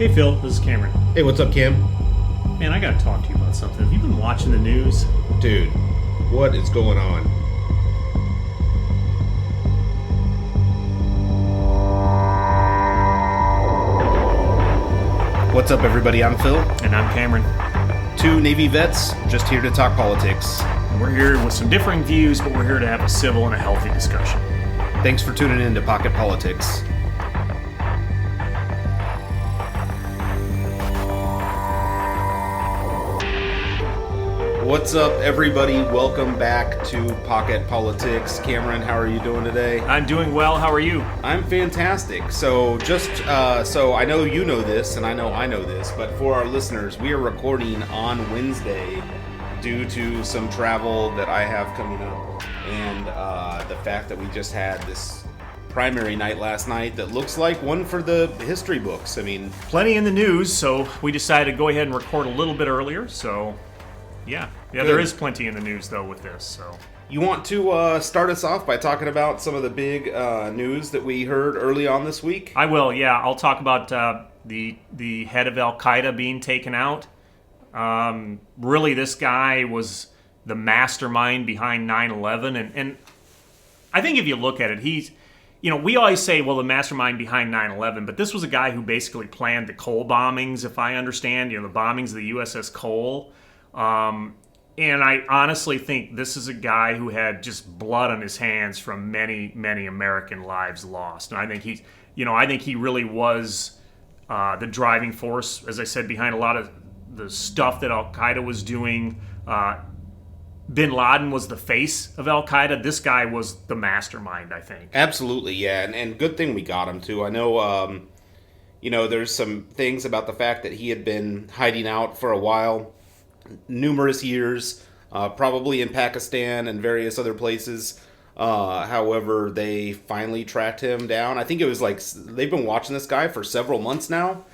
Hey Phil, this is Cameron. Hey, what's up, Cam? Man, I gotta talk to you about something. Have you been watching the news? Dude, what is going on? What's up, everybody? I'm Phil. And I'm Cameron. Two Navy vets, just here to talk politics. We're here with some differing views, but we're here to have a civil and a healthy discussion. Thanks for tuning in to Pocket Politics. What's up, everybody? Welcome back to Pocket Politics. Cameron, how are you doing today? I'm doing well. How are you? I'm fantastic. So so I know you know this, and I know this, but for our listeners, we are recording on Wednesday due to some travel that I have coming up, and the fact that we just had this primary night last night that looks like one for the history books. I mean, Plenty in the news, so we decided to go ahead and record a little bit earlier, so yeah, there is plenty in the news, though, with this, so. You want to start us off by talking about some of the big news that we heard early on this week? I will, yeah. I'll talk about the head of Al-Qaeda being taken out. Really, this guy was the mastermind behind 9/11, and I think if you look at it, he's, we always say, well, the mastermind behind 9/11, but this was a guy who basically planned the Cole bombings, if I understand, the bombings of the USS Cole. And I honestly think this is a guy who had just blood on his hands from many, many American lives lost. And I think he really was the driving force, as I said, behind a lot of the stuff that Al-Qaeda was doing. Bin Laden was the face of Al-Qaeda. This guy was the mastermind, I think. Absolutely, yeah. And good thing we got him, too. I know, there's some things about the fact that he had been hiding out for a while. Numerous years, probably in Pakistan and various other places. However, they finally tracked him down. I think it was like they've been watching this guy for several months now.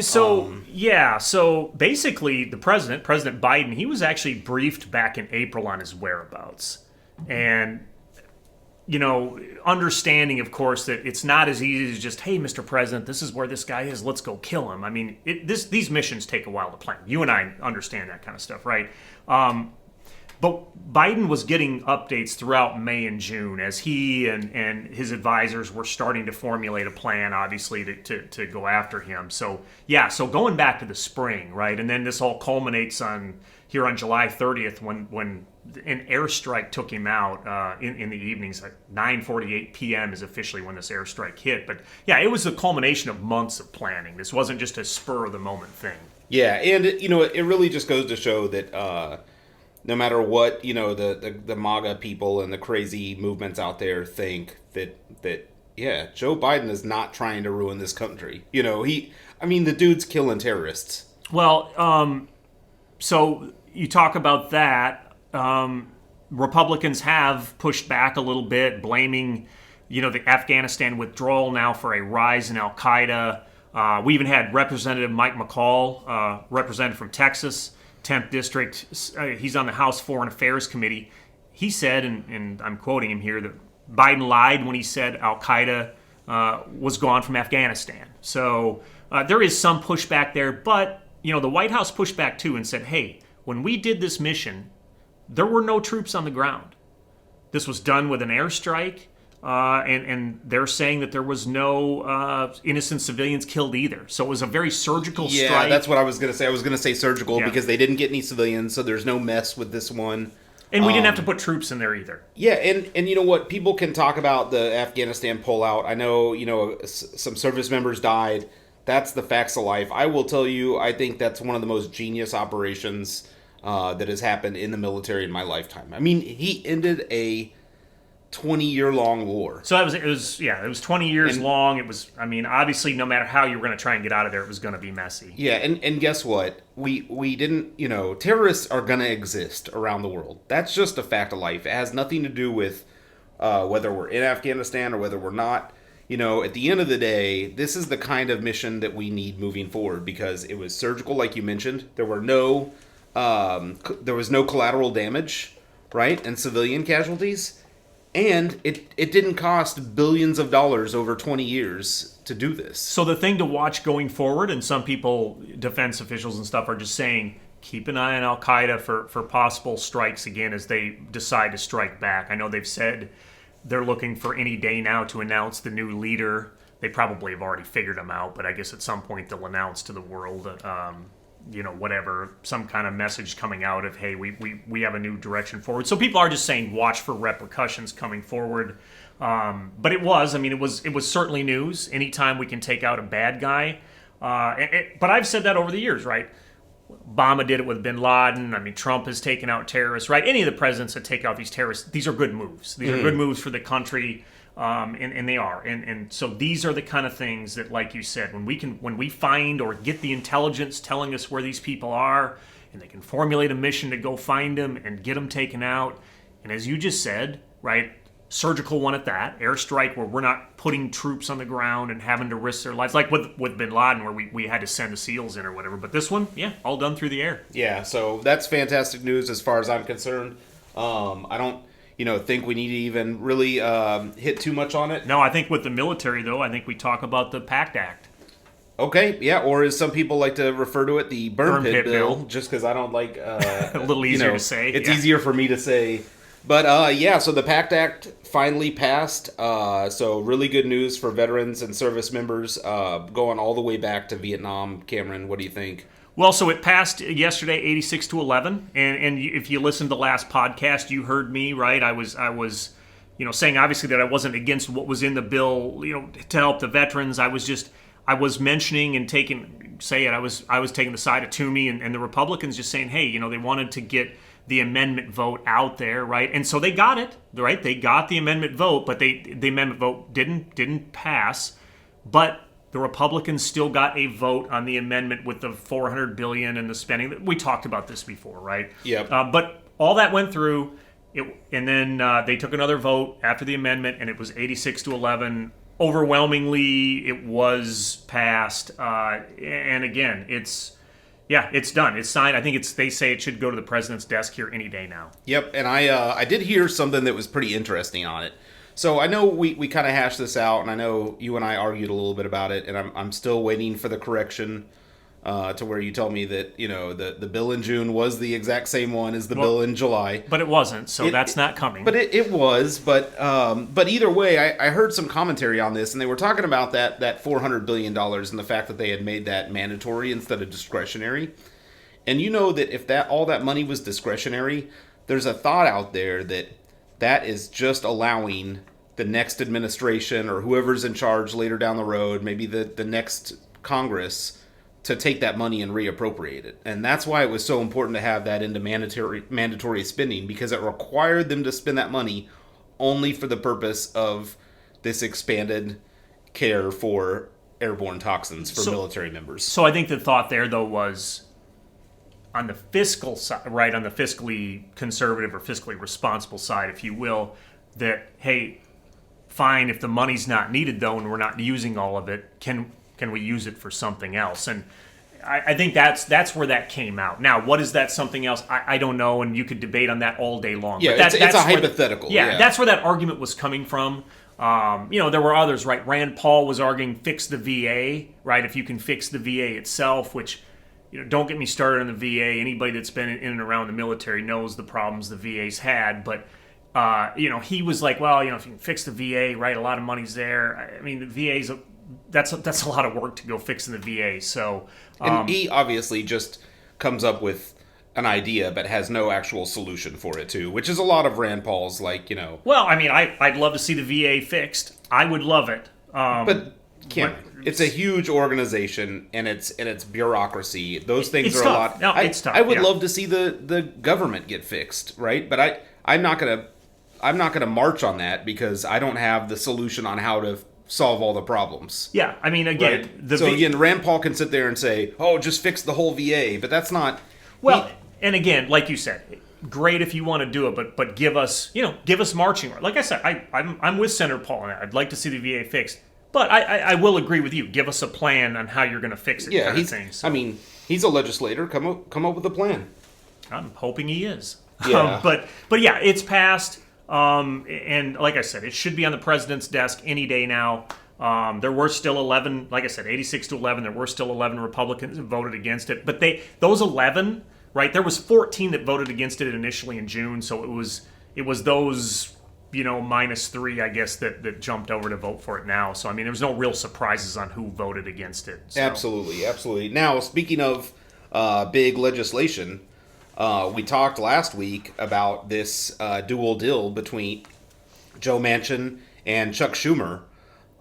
So basically the President Biden, he was actually briefed back in April on his whereabouts. And, understanding, of course, that it's not as easy as just, hey, Mr. President, this is where this guy is, let's go kill him. I mean, these missions take a while to plan. You and I understand that kind of stuff, right? But Biden was getting updates throughout May and June as he and his advisors were starting to formulate a plan, obviously, to go after him. So going back to the spring, right? And then this all culminates here on July 30th when an airstrike took him out in the evenings. Like 9:48 p.m. is officially when this airstrike hit. But yeah, it was a culmination of months of planning. This wasn't just a spur-of-the-moment thing. Yeah, and it really just goes to show that no matter what, the MAGA people and the crazy movements out there think that Joe Biden is not trying to ruin this country. The dude's killing terrorists. Well, so you talk about that. Republicans have pushed back a little bit, blaming, the Afghanistan withdrawal now for a rise in Al-Qaeda. We even had Representative Mike McCall, representative from Texas, 10th District. He's on the House Foreign Affairs Committee. He said, and I'm quoting him here, that Biden lied when he said Al-Qaeda was gone from Afghanistan. So there is some pushback there, but, the White House pushed back too and said, hey, when we did this mission, there were no troops on the ground. This was done with an airstrike, and they're saying that there was no innocent civilians killed either. So it was a very surgical strike. Yeah, that's what I was going to say. I was going to say surgical because they didn't get any civilians, so there's no mess with this one. And we didn't have to put troops in there either. Yeah, and you know what? People can talk about the Afghanistan pullout. I know, some service members died. That's the facts of life. I will tell you, I think that's one of the most genius operations that has happened in the military in my lifetime. I mean, he ended a 20-year-long war. So it was 20 years long. It was, obviously, no matter how you were going to try and get out of there, it was going to be messy. Yeah, and guess what? We didn't, terrorists are going to exist around the world. That's just a fact of life. It has nothing to do with whether we're in Afghanistan or whether we're not. At the end of the day, this is the kind of mission that we need moving forward because it was surgical, like you mentioned. There was no collateral damage, right, and civilian casualties. And it didn't cost billions of dollars over 20 years to do this. So the thing to watch going forward, and some people, defense officials and stuff, are just saying, keep an eye on Al-Qaeda for possible strikes again as they decide to strike back. I know they've said they're looking for any day now to announce the new leader. They probably have already figured them out, but I guess at some point they'll announce to the world, whatever, some kind of message coming out of, hey, we have a new direction forward. So people are just saying watch for repercussions coming forward. But it was certainly news. Anytime we can take out a bad guy. But I've said that over the years, right? Obama did it with bin Laden. I mean, Trump has taken out terrorists, right? Any of the presidents that take out these terrorists, these are good moves. These are good moves for the country. And they are, and so these are the kind of things that, like you said, when we find or get the intelligence telling us where these people are, and they can formulate a mission to go find them and get them taken out, and as you just said, right, surgical one at that, airstrike where we're not putting troops on the ground and having to risk their lives, like with bin Laden where we had to send the SEALs in or whatever. But this one, yeah, all done through the air. Yeah, so that's fantastic news as far as I'm concerned. I don't think we need to even really hit too much on it. No, I think with the military, though, I think we talk about the PACT Act. Okay, yeah, or as some people like to refer to it, the burn pit bill, just because I don't like... a little easier to say. It's easier for me to say. But, so the PACT Act finally passed. So really good news for veterans and service members going all the way back to Vietnam. Cameron, what do you think? Well, so it passed yesterday, 86-11, and if you listened to the last podcast, you heard me, right? I was saying obviously that I wasn't against what was in the bill, to help the veterans. I was mentioning and I was taking the side of Toomey and the Republicans just saying, hey, they wanted to get the amendment vote out there, right? And so they got it, right? They got the amendment vote, but the amendment vote didn't pass, but the Republicans still got a vote on the amendment with the $400 billion and the spending. We talked about this before, right? Yeah. But all that went through, and then they took another vote after the amendment, and it was 86-11. Overwhelmingly, it was passed. And again, it's done. It's signed. I think they say it should go to the president's desk here any day now. Yep. And I did hear something that was pretty interesting on it. So I know we kind of hashed this out, and I know you and I argued a little bit about it, and I'm still waiting for the correction to where you tell me that the bill in June was the exact same one as the bill in July. But it wasn't, so that's not coming. But it was. But either way, I heard some commentary on this, and they were talking about that $400 billion and the fact that they had made that mandatory instead of discretionary. And that if all that money was discretionary, there's a thought out there that is just allowing the next administration or whoever's in charge later down the road, maybe the next Congress, to take that money and reappropriate it. And that's why it was so important to have that into mandatory spending, because it required them to spend that money only for the purpose of this expanded care for airborne toxins for military members. So I think the thought there, though, was on the fiscal side, right, on the fiscally conservative or fiscally responsible side, if you will, that, hey, fine, if the money's not needed, though, and we're not using all of it, can we use it for something else? And I think that's where that came out. Now, what is that something else? I don't know, and you could debate on that all day long. Yeah, but it's a hypothetical. Yeah, that's where that argument was coming from. There were others, right? Rand Paul was arguing fix the VA, right? If you can fix the VA itself, which... don't get me started on the VA. Anybody that's been in and around the military knows the problems the VA's had. But, he was like, well, if you can fix the VA, right, a lot of money's there. I mean, the VA's, that's a lot of work to go fixing the VA. So, and he obviously just comes up with an idea but has no actual solution for it, too, which is a lot of Rand Paul's, Well, I mean, I'd love to see the VA fixed. I would love it. But... it's a huge organization, and it's bureaucracy. Those things are tough. A lot. No, it's tough. I would love to see the government get fixed, right? But I'm not gonna march on that because I don't have the solution on how to solve all the problems. Yeah, I mean, again, right? Rand Paul can sit there and say, "Oh, just fix the whole VA," but that's not. Well, and again, like you said, great if you want to do it, but give us marching orders. Like I said, I'm with Senator Paul on that. I'd like to see the VA fixed. But I will agree with you. Give us a plan on how you're going to fix it. Yeah, So. I mean, he's a legislator. Come up with a plan. I'm hoping he is. Yeah. But yeah, it's passed. And like I said, it should be on the president's desk any day now. There were still 11, like I said, 86 to 11. There were still 11 Republicans who voted against it. But those 11, right, there was 14 that voted against it initially in June. So it was those, minus 3, I guess, that jumped over to vote for it now. So, I mean, there was no real surprises on who voted against it. So. Absolutely. Now, speaking of big legislation, we talked last week about this dual deal between Joe Manchin and Chuck Schumer.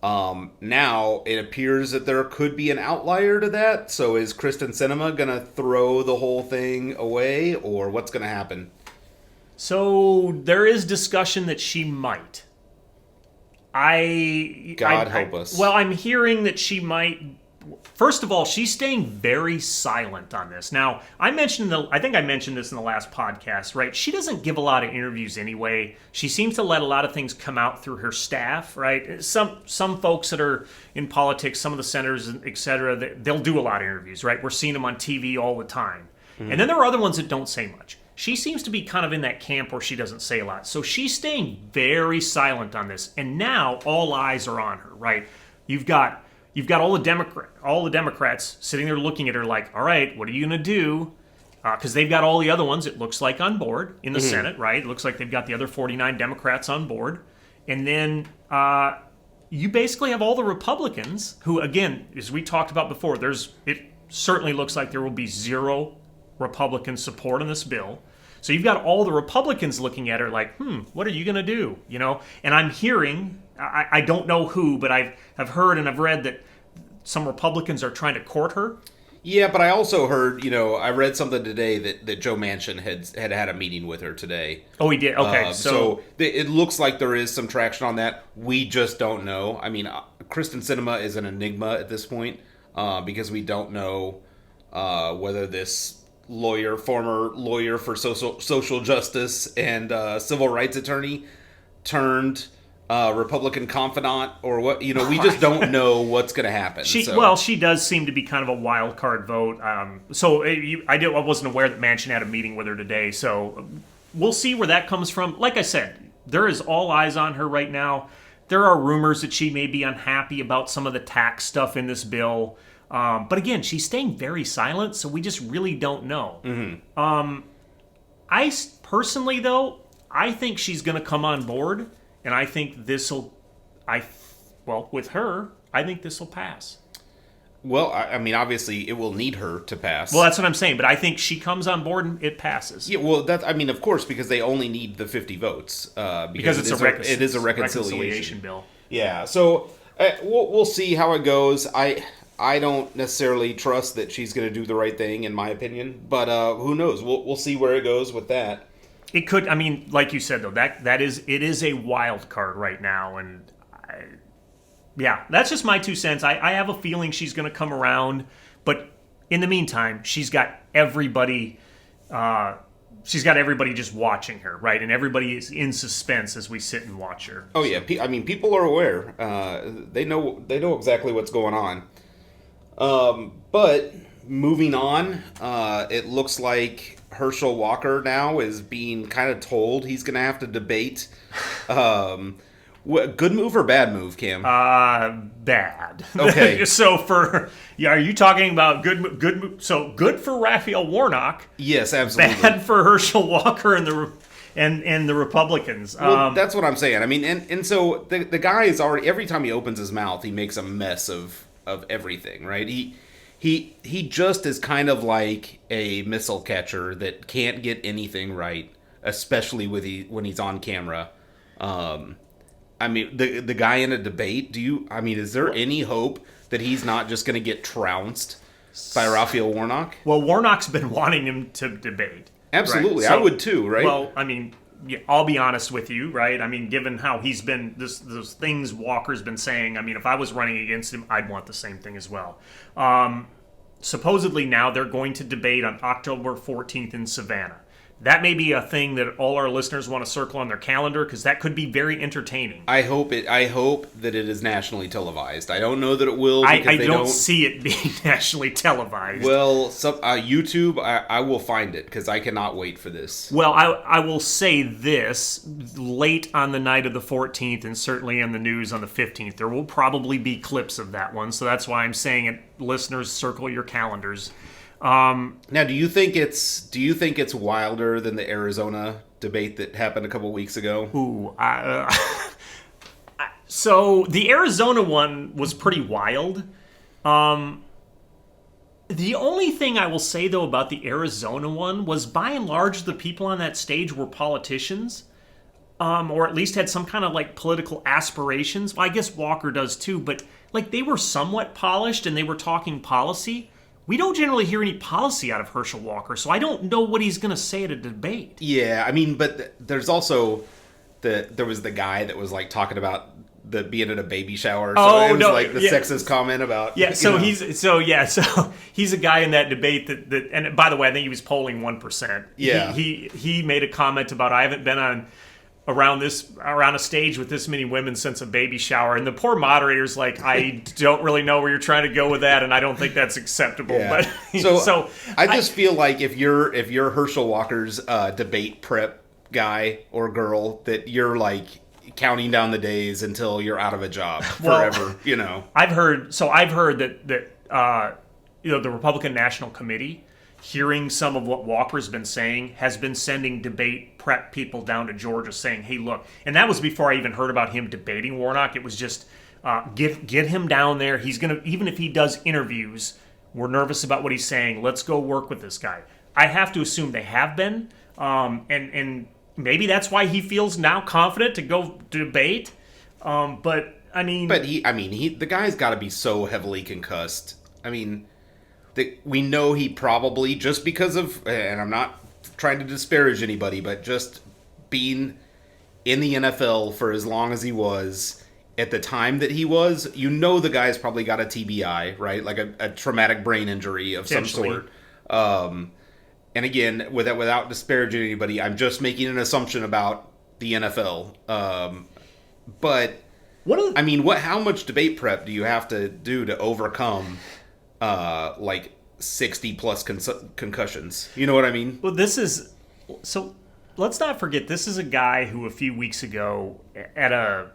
Now, it appears that there could be an outlier to that. So is Kristen Sinema going to throw the whole thing away, or what's going to happen? So there is discussion that she might. God help us. Well, I'm hearing that she might. First of all, she's staying very silent on this. Now, I think I mentioned this in the last podcast, right? She doesn't give a lot of interviews anyway. She seems to let a lot of things come out through her staff, right? Some folks that are in politics, some of the senators, et cetera, they'll do a lot of interviews, right? We're seeing them on TV all the time. Mm-hmm. And then there are other ones that don't say much. She seems to be kind of in that camp where she doesn't say a lot. So she's staying very silent on this. And now all eyes are on her, right? You've got all the Democrats sitting there looking at her like, all right, what are you going to do? Because they've got all the other ones, it looks like, on board in the Senate, right? It looks like they've got the other 49 Democrats on board. And then you basically have all the Republicans who, again, as we talked about before, it certainly looks like there will be zero Republican support in this bill. So you've got all the Republicans looking at her like, what are you going to do? And I'm hearing, I don't know who, but I've heard and I've read that some Republicans are trying to court her. Yeah, but I also heard, I read something today that Joe Manchin had a meeting with her today. Oh, he did? Okay. So it looks like there is some traction on that. We just don't know. I mean, Kristen Sinema is an enigma at this point because we don't know whether this former lawyer for social justice and civil rights attorney turned Republican confidant or what, we just don't know what's going to happen. She does seem to be kind of a wild card vote. I wasn't aware that Manchin had a meeting with her today, so we'll see where that comes from. Like I said, there is all eyes on her right now. There are rumors that she may be unhappy about some of the tax stuff in this bill. But again, she's staying very silent, so we just really don't know. Mm-hmm. I personally, though, I think she's going to come on board, and I think with her, I think this will pass. Well, I mean, obviously, it will need her to pass. Well, that's what I'm saying, but I think she comes on board and it passes. Yeah, well, of course, because they only need the 50 votes. Because it is a reconciliation bill. Yeah, so we'll see how it goes. I don't necessarily trust that she's going to do the right thing, in my opinion. But who knows? We'll see where it goes with that. It could. I mean, like you said, though, it is a wild card right now, and that's just my 2 cents. I have a feeling she's going to come around, but in the meantime, she's got everybody. She's got everybody just watching her, right? And everybody is in suspense as we sit and watch her. Oh yeah, I mean, people are aware. They know exactly what's going on. But moving on, it looks like Herschel Walker now is being kind of told he's going to have to debate. Good move or bad move, Cam? Bad. Okay. So are you talking about good move? So good for Raphael Warnock. Yes, absolutely. Bad for Herschel Walker and the Republicans. Well, that's what I'm saying. I mean, and so the guy is already, every time he opens his mouth, he makes a mess of everything, right? He just is kind of like a missile catcher that can't get anything right, especially when he's on camera. I mean, the guy in a debate, is there any hope that he's not just going to get trounced by Raphael Warnock? Well, Warnock's been wanting him to debate. Absolutely. Right? So, I would too, right? Well, I mean, yeah, I'll be honest with you, right? I mean, given how he's been, those things Walker's been saying, I mean, if I was running against him, I'd want the same thing as well. Supposedly now they're going to debate on October 14th in Savannah. that may be a thing that all our listeners want to circle on their calendar, because that could be very entertaining. I hope that it is nationally televised. I don't know that it will. I don't see it being nationally televised. Well, YouTube, I will find it because I cannot wait for this. Well, I will say this: late on the night of the 14th, and certainly in the news on the 15th, there will probably be clips of that one. So that's why I'm saying it. Listeners, circle your calendars. Now, do you think it's wilder than the Arizona debate that happened a couple weeks ago? Ooh, so the Arizona one was pretty wild. The only thing I will say though about the Arizona one was, by and large, the people on that stage were politicians, or at least had some kind of like political aspirations. Well, I guess Walker does too, but like they were somewhat polished and they were talking policy. We don't generally hear any policy out of Herschel Walker, so I don't know what he's going to say at a debate. Yeah, I mean, but there's also there was the guy that was like talking about the being at a baby shower. So it was like the sexist comment about he's a guy in that debate that and by the way, I think he was polling 1%. Yeah, he made a comment about, I haven't been around a stage with this many women since a baby shower, and the poor moderator's like, I don't really know where you're trying to go with that, and I don't think that's acceptable. Yeah. But so I just feel like if you're Herschel Walker's debate prep guy or girl, that you're like counting down the days until you're out of a job forever. I've heard that the Republican National Committee, hearing some of what Walker's been saying, has been sending debate prep people down to Georgia saying, hey, look, and that was before I even heard about him debating Warnock. It was just, get him down there. He's going to, even if he does interviews, we're nervous about what he's saying. Let's go work with this guy. I have to assume they have been, and maybe that's why he feels now confident to go debate. But the guy's got to be so heavily concussed. I mean, we know he probably, just because of, and I'm not trying to disparage anybody, but just being in the NFL for as long as he was, at the time that he was, the guy's probably got a TBI, right? Like a traumatic brain injury of some sort. And again, without disparaging anybody, I'm just making an assumption about the NFL. But how much debate prep do you have to do to overcome like 60 plus concussions? You know what I mean? Well, so let's not forget, this is a guy who a few weeks ago at I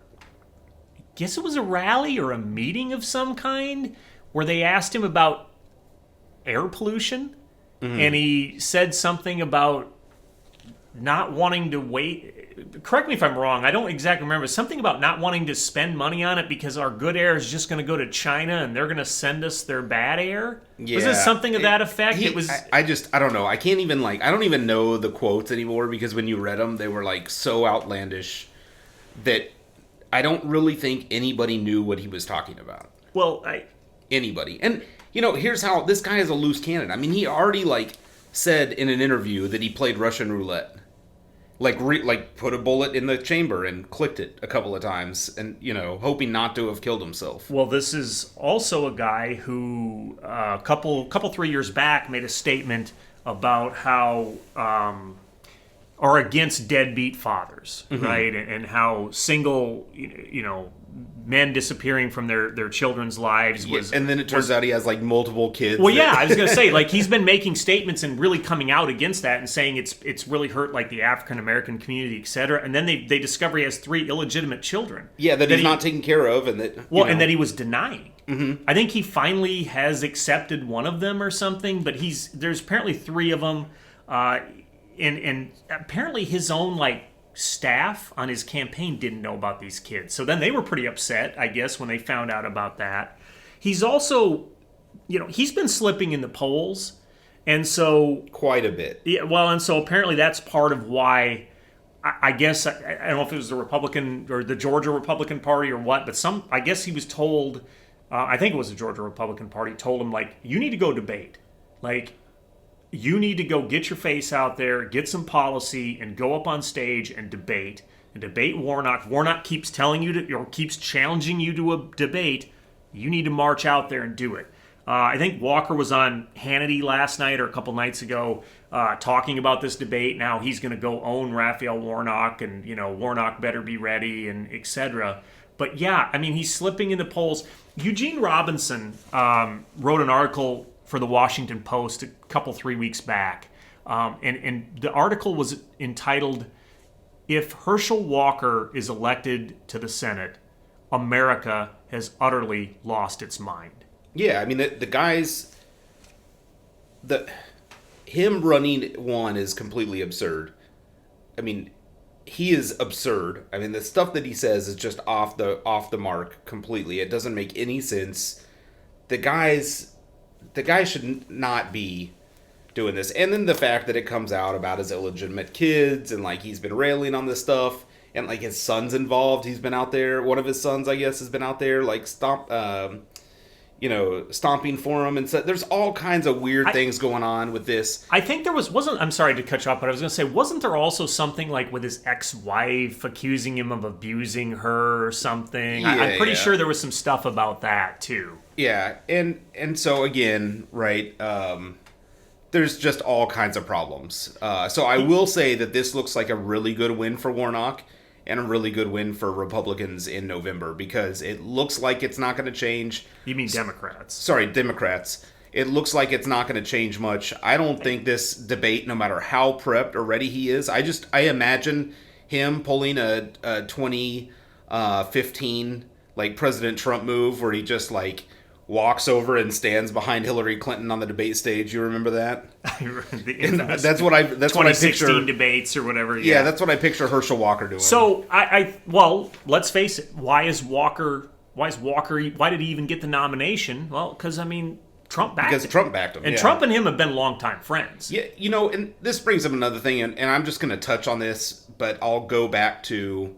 guess it was a rally or a meeting of some kind, where they asked him about air pollution, and he said something about not wanting to wait. Correct me if I'm wrong. I don't exactly remember. Something about not wanting to spend money on it because our good air is just going to go to China and they're going to send us their bad air. Yeah. Was it something of that effect? I don't know. I can't even I don't even know the quotes anymore, because when you read them, they were like so outlandish that I don't really think anybody knew what he was talking about. Well, anybody. And here's how this guy is a loose cannon. I mean, he already said in an interview that he played Russian roulette. Put a bullet in the chamber and clicked it a couple of times, and hoping not to have killed himself. Well, this is also a guy who a couple 3 years back made a statement about how are against deadbeat fathers, right, and how single men disappearing from their children's lives was. And then it turns out he has multiple kids. Well, yeah, I was going to say he's been making statements and really coming out against that and saying it's really hurt the African American community, etc. And then they discover he has 3 illegitimate children. Yeah, that he's not taken care of, and that and that he was denying. I think he finally has accepted one of them or something, but there's apparently 3 of them, and apparently his own staff on his campaign didn't know about these kids. So then they were pretty upset, I guess, when they found out about that. He's also, he's been slipping in the polls. And so... Quite a bit. Yeah, well, and so apparently that's part of why, I guess, I don't know if it was the Republican or the Georgia Republican Party or what, but I guess he was told, I think it was the Georgia Republican Party, told him, you need to go debate. You need to go get your face out there, get some policy, and go up on stage and debate. And debate Warnock. Warnock keeps telling you keeps challenging you to a debate. You need to march out there and do it. I think Walker was on Hannity last night or a couple nights ago talking about this debate. Now he's going to go own Raphael Warnock, and Warnock better be ready, and etc. But yeah, I mean, he's slipping in the polls. Eugene Robinson wrote an article for the Washington Post a couple 3 weeks back, and the article was entitled, "If Herschel Walker is elected to the Senate, America has utterly lost its mind." Yeah, I mean, the guys, him running one is completely absurd. I mean, he is absurd. I mean, the stuff that he says is just off the mark completely. It doesn't make any sense. The guy should not be doing this. And then the fact that it comes out about his illegitimate kids, and like he's been railing on this stuff, and like his son's involved. He's been out there. One of his sons, I guess, has been out there like stomping for him, and so there's all kinds of weird things going on with this. I think there wasn't. I'm sorry to cut you off, but I was going to say, wasn't there also something like with his ex-wife accusing him of abusing her or something? Yeah, I'm pretty sure there was some stuff about that too. Yeah, and so again, right? There's just all kinds of problems. So I will say that this looks like a really good win for Warnock, and a really good win for Republicans in November, because it looks like it's not going to change. You mean Democrats? Sorry, Democrats. It looks like it's not going to change much. I don't think this debate, no matter how prepped or ready he is, I imagine him pulling a 2015 like President Trump move where he just like walks over and stands behind Hillary Clinton on the debate stage. You remember that? That's what I picture. Debates or whatever. Yeah, that's what I picture Herschel Walker doing. So well, let's face it. Why did he even get the nomination? Well, because I mean, Trump backed him. Trump backed him. And yeah. Trump and him have been longtime friends. Yeah, and this brings up another thing, and I'm just going to touch on this, but I'll go back to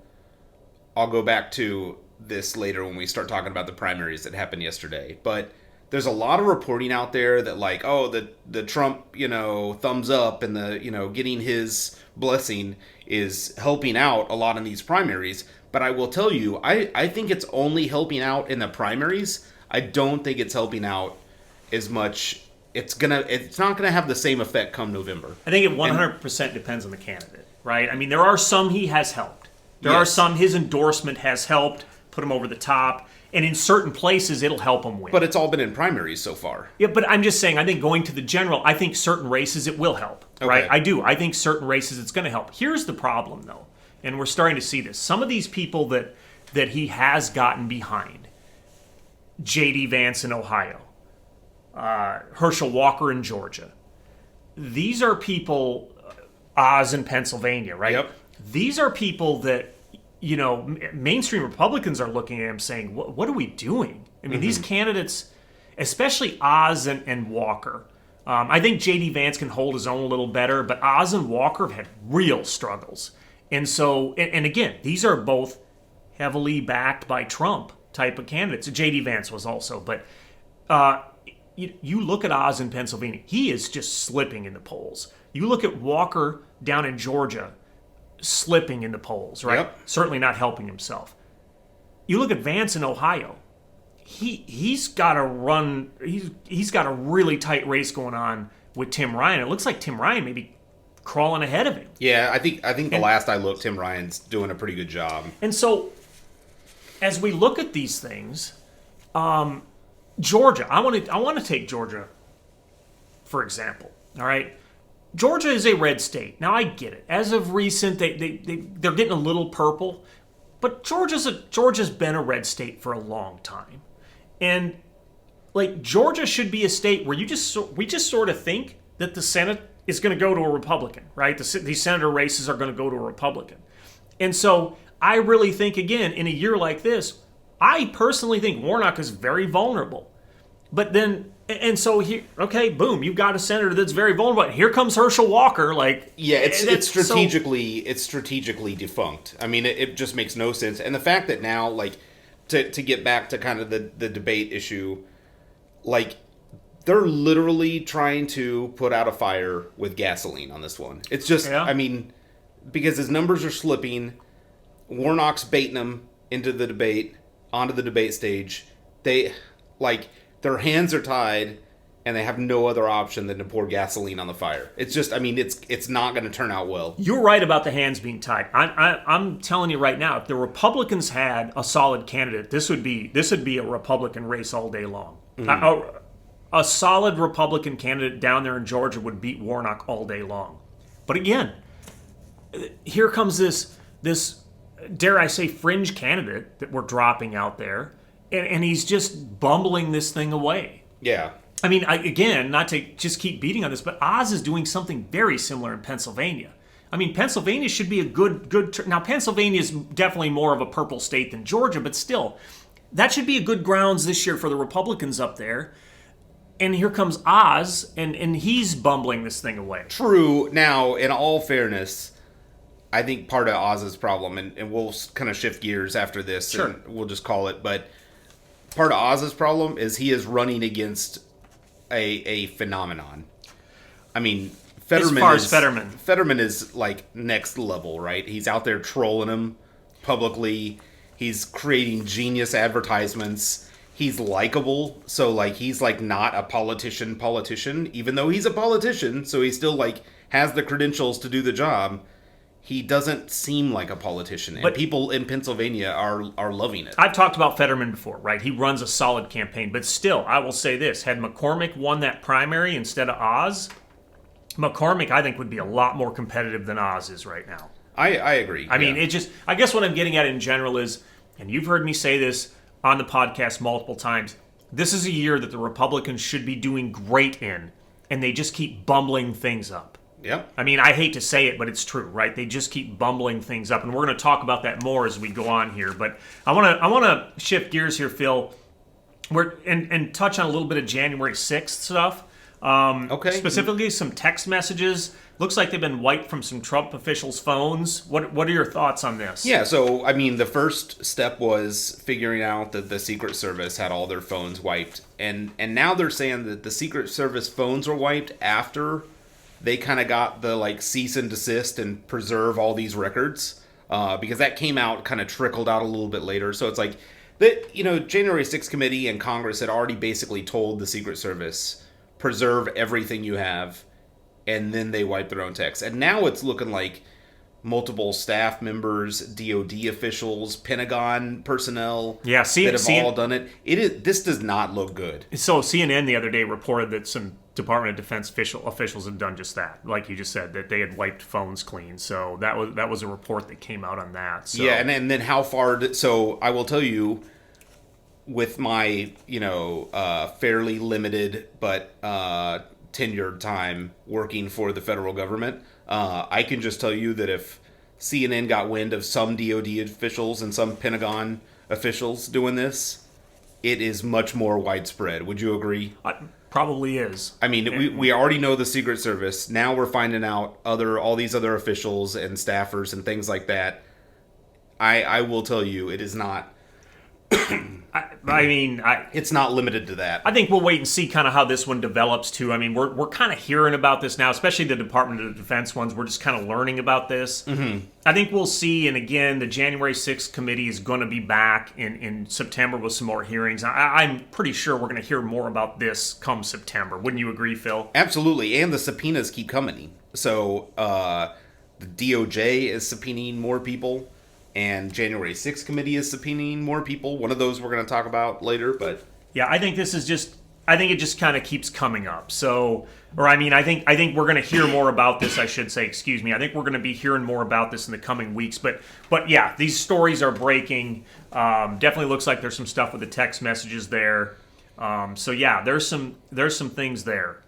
this later when we start talking about the primaries that happened yesterday. But there's a lot of reporting out there that like, oh, the Trump, thumbs up and the, getting his blessing is helping out a lot in these primaries. But I will tell you, I think it's only helping out in the primaries. I don't think it's helping out as much. It's not gonna have the same effect come November. I think it 100% depends on the candidate, right? I mean, there are some he has helped. There are some his endorsement has helped put him over the top, and in certain places it'll help him win. But it's all been in primaries so far. Yeah, but I'm just saying, I think going to the general, I think certain races it will help, right? I do. I think certain races it's going to help. Here's the problem, though, and we're starting to see this. Some of these people that he has gotten behind, J.D. Vance in Ohio, Herschel Walker in Georgia, these are people, Oz in Pennsylvania, right? Yep. These are people that, mainstream Republicans are looking at him saying, what are we doing? I mean, these candidates, especially Oz and Walker, I think J.D. Vance can hold his own a little better, but Oz and Walker have had real struggles. And so, and again, these are both heavily backed by Trump type of candidates. J.D. Vance was also, but you look at Oz in Pennsylvania, he is just slipping in the polls. You look at Walker down in Georgia, slipping in the polls, right? Yep. Certainly not helping himself. You look at Vance in Ohio. He's got to run. He's got a really tight race going on with Tim Ryan. It looks like Tim Ryan may be crawling ahead of him. Yeah, I think the last I looked, Tim Ryan's doing a pretty good job. And so, as we look at these things, Georgia. I want to take Georgia, for example. All right. Georgia is a red state. Now, I get it. As of recent, they're getting a little purple. But Georgia's been a red state for a long time. And, like, Georgia should be a state where we just sort of think that the Senate is going to go to a Republican, right? These senator races are going to go to a Republican. And so I really think, again, in a year like this, I personally think Warnock is very vulnerable. But then... And so here, okay, boom, you've got a senator that's very vulnerable. Here comes Herschel Walker, like it's strategically defunct. I mean, it just makes no sense. And the fact that now, like, to get back to kind of the debate issue, like, they're literally trying to put out a fire with gasoline on this one. It's just, I mean, because his numbers are slipping, Warnock's baiting him into the debate, onto the debate stage. their hands are tied, and they have no other option than to pour gasoline on the fire. It's just, I mean, it's not going to turn out well. You're right about the hands being tied. I'm telling you right now, if the Republicans had a solid candidate, this would be a Republican race all day long. A solid Republican candidate down there in Georgia would beat Warnock all day long. But again, here comes this dare I say fringe candidate that we're dropping out there, and he's just bumbling this thing away. Yeah. I mean, again, not to just keep beating on this, but Oz is doing something very similar in Pennsylvania. I mean, Pennsylvania should be a good. Now, Pennsylvania is definitely more of a purple state than Georgia, but still, that should be a good grounds this year for the Republicans up there. And here comes Oz, and he's bumbling this thing away. True. Now, in all fairness, I think part of Oz's problem, and we'll kind of shift gears after this, Sure. and we'll just call it, but part of Oz's problem is he is running against a phenomenon. I mean, Fetterman is like next level, right? He's out there trolling him publicly. He's creating genius advertisements. He's likable, so like he's like not a politician, even though he's a politician, so he still like has the credentials to do the job. He doesn't seem like a politician, and people in Pennsylvania are loving it. I've talked about Fetterman before, right? He runs a solid campaign, but still, I will say this: had McCormick won that primary instead of Oz, McCormick I think would be a lot more competitive than Oz is right now. I agree. I mean, I guess what I'm getting at in general is, and you've heard me say this on the podcast multiple times, this is a year that the Republicans should be doing great in, and they just keep bumbling things up. Yep. I mean, I hate to say it, but it's true, right? They just keep bumbling things up, and we're going to talk about that more as we go on here. But I want to shift gears here, Phil, and touch on a little bit of January 6th stuff. Okay. Specifically, some text messages. Looks like they've been wiped from some Trump officials' phones. What are your thoughts on this? Yeah, so, I mean, the first step was figuring out that the Secret Service had all their phones wiped. And now they're saying that the Secret Service phones were wiped after they kind of got the, like, cease and desist and preserve all these records. Because that came out, kind of trickled out a little bit later. So it's like, January 6th committee and Congress had already basically told the Secret Service, preserve everything you have. And then they wipe their own texts. And now it's looking like multiple staff members, DOD officials, Pentagon personnel that have all done it. This does not look good. So CNN the other day reported that some Department of Defense officials had done just that, like you just said, that they had wiped phones clean. So that was a report that came out on that. So. Yeah, and then how far? So I will tell you, with my fairly limited but tenured time working for the federal government, I can just tell you that if CNN got wind of some DOD officials and some Pentagon officials doing this, it is much more widespread. Would you agree? Probably is. I mean, we already know the Secret Service. Now we're finding out all these other officials and staffers and things like that. I will tell you, it is not. It's not limited to that. I think we'll wait and see kind of how this one develops too. I mean, we're kind of hearing about this now, especially the Department of Defense ones. We're just kind of learning about this. Mm-hmm. I think we'll see. And again, the January 6th committee is going to be back in September with some more hearings. I'm pretty sure we're going to hear more about this come September. Wouldn't you agree, Phil? Absolutely. And the subpoenas keep coming. So the DOJ is subpoenaing more people. And January 6th committee is subpoenaing more people. One of those we're going to talk about later, but yeah, I think it just kind of keeps coming up. So, I think we're going to hear more about this. I should say, excuse me. I think we're going to be hearing more about this in the coming weeks. But yeah, these stories are breaking. Definitely looks like there's some stuff with the text messages there. So yeah, there's some things there.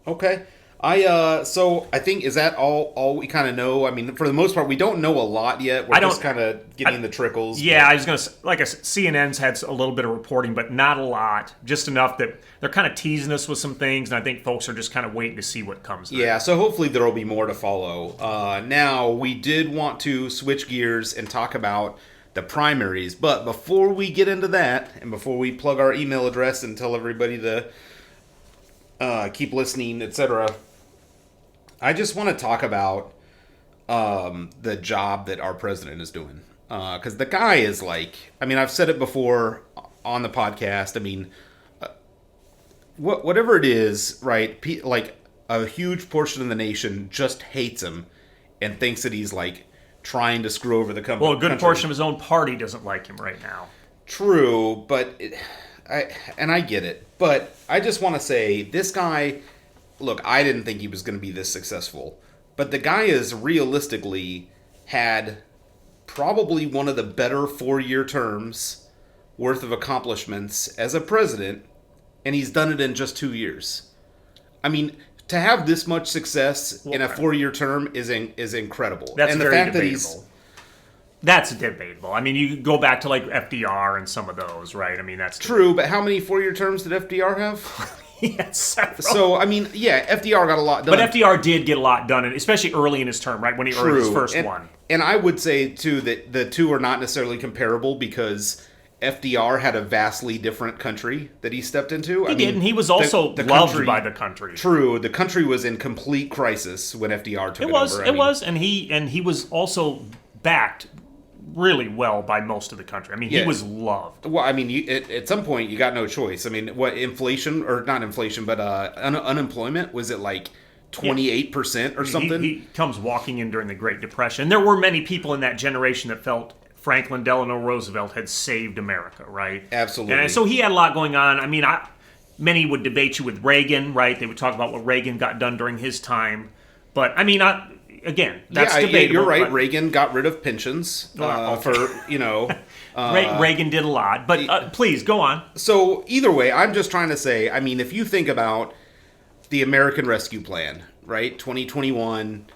Okay. So I think, is that all we kind of know? I mean, for the most part, we don't know a lot yet. We're just kind of getting the trickles. Yeah, I was going to, like I said, CNN's had a little bit of reporting, but not a lot. Just enough that they're kind of teasing us with some things, and I think folks are just kind of waiting to see what comes there. Yeah, so hopefully there will be more to follow. Now, we did want to switch gears and talk about the primaries, but before we get into that, and before we plug our email address and tell everybody to keep listening, etc., I just want to talk about the job that our president is doing. Because the guy is like, I mean, I've said it before on the podcast. I mean, whatever it is, right? Like a huge portion of the nation just hates him and thinks that he's like trying to screw over the company. Well, a good portion of his own party doesn't like him right now. True, but I get it. But I just want to say, this guy, look, I didn't think he was going to be this successful. But the guy has realistically had probably one of the better 4-year terms worth of accomplishments as a president, and he's done it in just 2 years. I mean, to have this much success in a 4-year term is incredible. That's and the very fact debatable. That's debatable. I mean, you go back to like FDR and some of those, right? I mean, that's true. But how many 4-year terms did FDR have? Yes, several. So I mean, yeah, FDR got a lot done. But FDR did get a lot done, especially early in his term, right when he earned his first one. And I would say too that the two are not necessarily comparable because FDR had a vastly different country that he stepped into. He did, and he was also loved by the country. True, the country was in complete crisis when FDR took it over. It was, and he was also backed really well by most of the country. I mean, he was loved. Well, I mean, at some point, you got no choice. I mean, what inflation, or not inflation, but unemployment, was it like 28% or something? He comes walking in during the Great Depression. There were many people in that generation that felt Franklin Delano Roosevelt had saved America, right? Absolutely. And so he had a lot going on. I mean, many would debate you with Reagan, right? They would talk about what Reagan got done during his time. But, I mean, again, that's debatable. Yeah, you're right. Reagan got rid of pensions Reagan did a lot, but please, go on. So, either way, I'm just trying to say, I mean, if you think about the American Rescue Plan, right, 2021,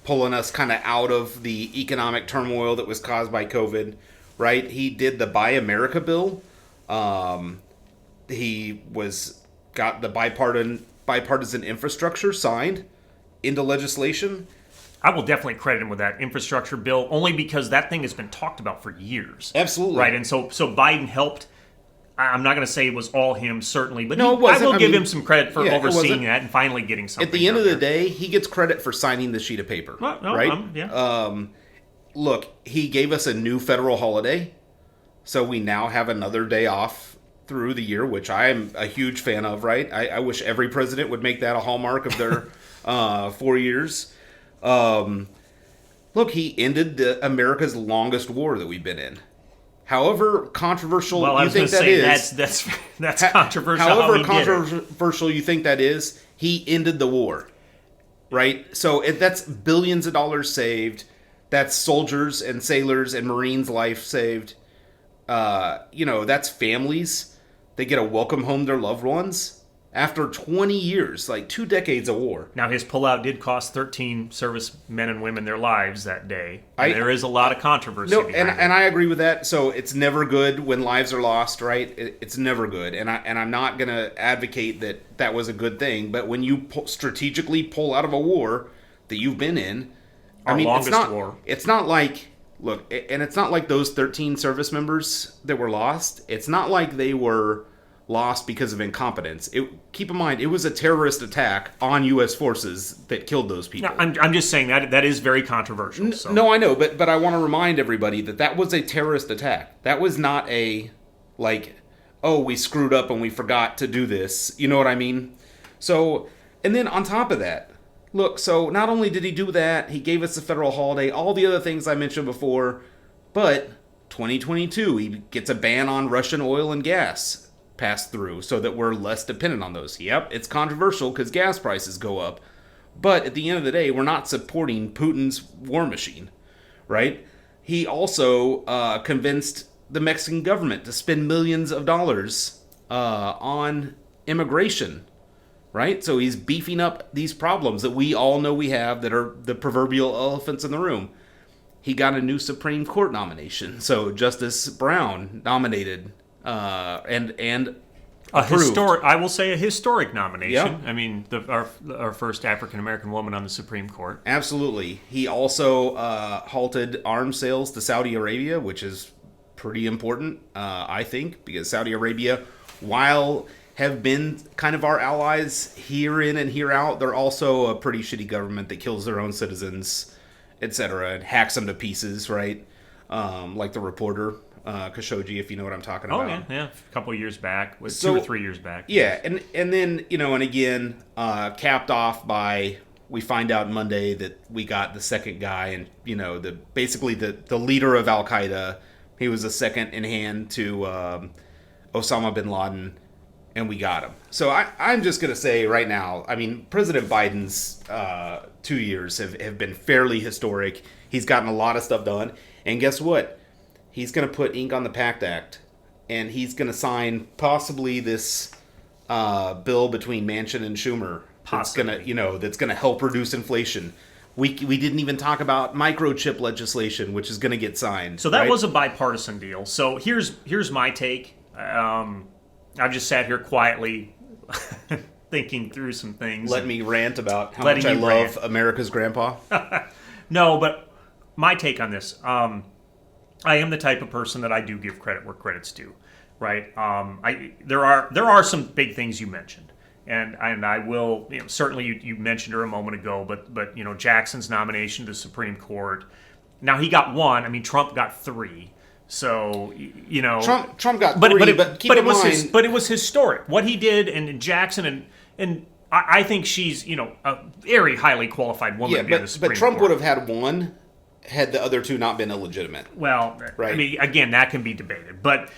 pulling us kind of out of the economic turmoil that was caused by COVID, right? He did the Buy America bill. He got the bipartisan infrastructure signed into legislation. I will definitely credit him with that infrastructure bill, only because that thing has been talked about for years. Absolutely. Right, and so Biden helped. I'm not going to say it was all him, certainly, but no, it wasn't. I will give him some credit for overseeing that and finally getting something. At the end of the day, he gets credit for signing the sheet of paper, right? Look, he gave us a new federal holiday, so we now have another day off through the year, which I am a huge fan of, right? I wish every president would make that a hallmark of their 4 years. Look, he ended America's longest war that we've been in. However controversial you think that is, that's controversial. However controversial you think that is, he ended the war, right? So that's billions of dollars saved. That's soldiers and sailors and Marines' life saved. That's families. They get to welcome home their loved ones after 20 years, like 2 decades of war. Now, his pullout did cost 13 service men and women their lives that day. There is a lot of controversy behind it. And I agree with that. So it's never good when lives are lost, right? It's never good. And I'm not going to advocate that was a good thing. But when you strategically pull out of a war that you've been in, war. It's not like, look, and it's not like those 13 service members that were lost. It's not like they were lost because of incompetence. Keep in mind, it was a terrorist attack on U.S. forces that killed those people. No, I'm just saying that is very controversial. So. No, I know, but I want to remind everybody that was a terrorist attack. That was not a, we screwed up and we forgot to do this. You know what I mean? So, and then on top of that, look, so not only did he do that, he gave us a federal holiday, all the other things I mentioned before, but 2022, he gets a ban on Russian oil and gas passed through so that we're less dependent on those. Yep, it's controversial because gas prices go up. But at the end of the day, we're not supporting Putin's war machine, right? He also convinced the Mexican government to spend millions of dollars on immigration, right? So he's beefing up these problems that we all know we have that are the proverbial elephants in the room. He got a new Supreme Court nomination. So Justice Brown nominated and I will say a historic nomination. Yep. I mean, our first African American woman on the Supreme Court. Absolutely. He also halted arms sales to Saudi Arabia, which is pretty important, I think, because Saudi Arabia, while have been kind of our allies here in and here out, they're also a pretty shitty government that kills their own citizens, etc., and hacks them to pieces, right? Like the reporter Khashoggi, if you know what I'm talking Oh about. yeah, a couple of years back, So- 2 or 3 years back. Yeah, and then and again, capped off by we find out Monday that we got the second guy, and basically the leader of Al Qaeda. He was a second in hand to Osama bin Laden, and we got him. So I'm just gonna say right now, I mean, President Biden's 2 years have been fairly historic. He's gotten a lot of stuff done, and guess what? He's gonna put ink on the PACT Act, and he's gonna sign possibly this bill between Manchin and Schumer. Possibly. That's gonna help reduce inflation. We didn't even talk about microchip legislation, which is gonna get signed. So that right? was a bipartisan deal. So here's my take. I've just sat here quietly thinking through some things. Let me rant about how much I love America's grandpa. No, but my take on this. I am the type of person that I do give credit where credit's due, right? There are some big things you mentioned, and I will certainly you mentioned her a moment ago, but Jackson's nomination to the Supreme Court. Now he got 1. I mean, Trump got 3. So Trump got 3, but keep in mind, but it was historic what he did, and Jackson and I think she's a very highly qualified woman to be in the Supreme but Trump Court. would have had 1 had the other 2 not been illegitimate. Well, right. I mean, again, that can be debated, but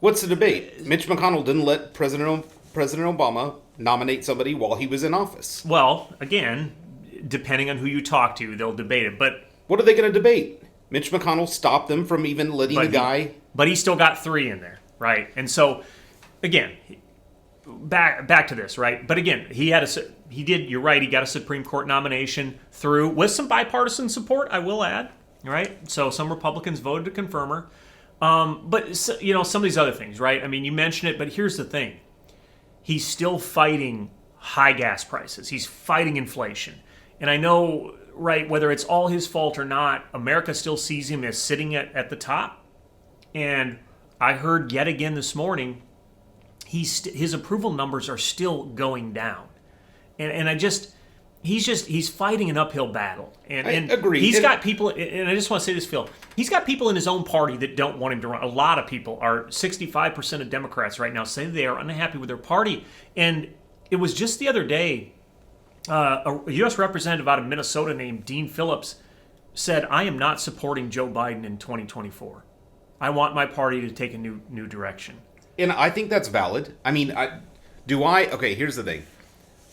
what's the debate? Mitch McConnell didn't let President Obama nominate somebody while he was in office. well, again, depending on who you talk to, they'll debate it. But What are they going to debate? Mitch McConnell stopped them from even letting the guy. But he still got 3 in there, right? And so, again, back to this, right? But again, he did. You're right. He got a Supreme Court nomination through with some bipartisan support, I will add, right? So some Republicans voted to confirm her. But some of these other things, right? I mean, you mentioned it, but here's the thing: he's still fighting high gas prices. He's fighting inflation, and I know. Right, whether it's all his fault or not, America still sees him as sitting at the top. And I heard yet again this morning, his approval numbers are still going down. And he's fighting an uphill battle. And I agree. He's got people, and I just want to say this, Phil, he's got people in his own party that don't want him to run. A lot of people 65% of Democrats right now say they are unhappy with their party. And it was just the other day, a U.S. representative out of Minnesota named Dean Phillips said, I am not supporting Joe Biden in 2024. I want my party to take a new direction. And I think that's valid. I mean, okay, here's the thing.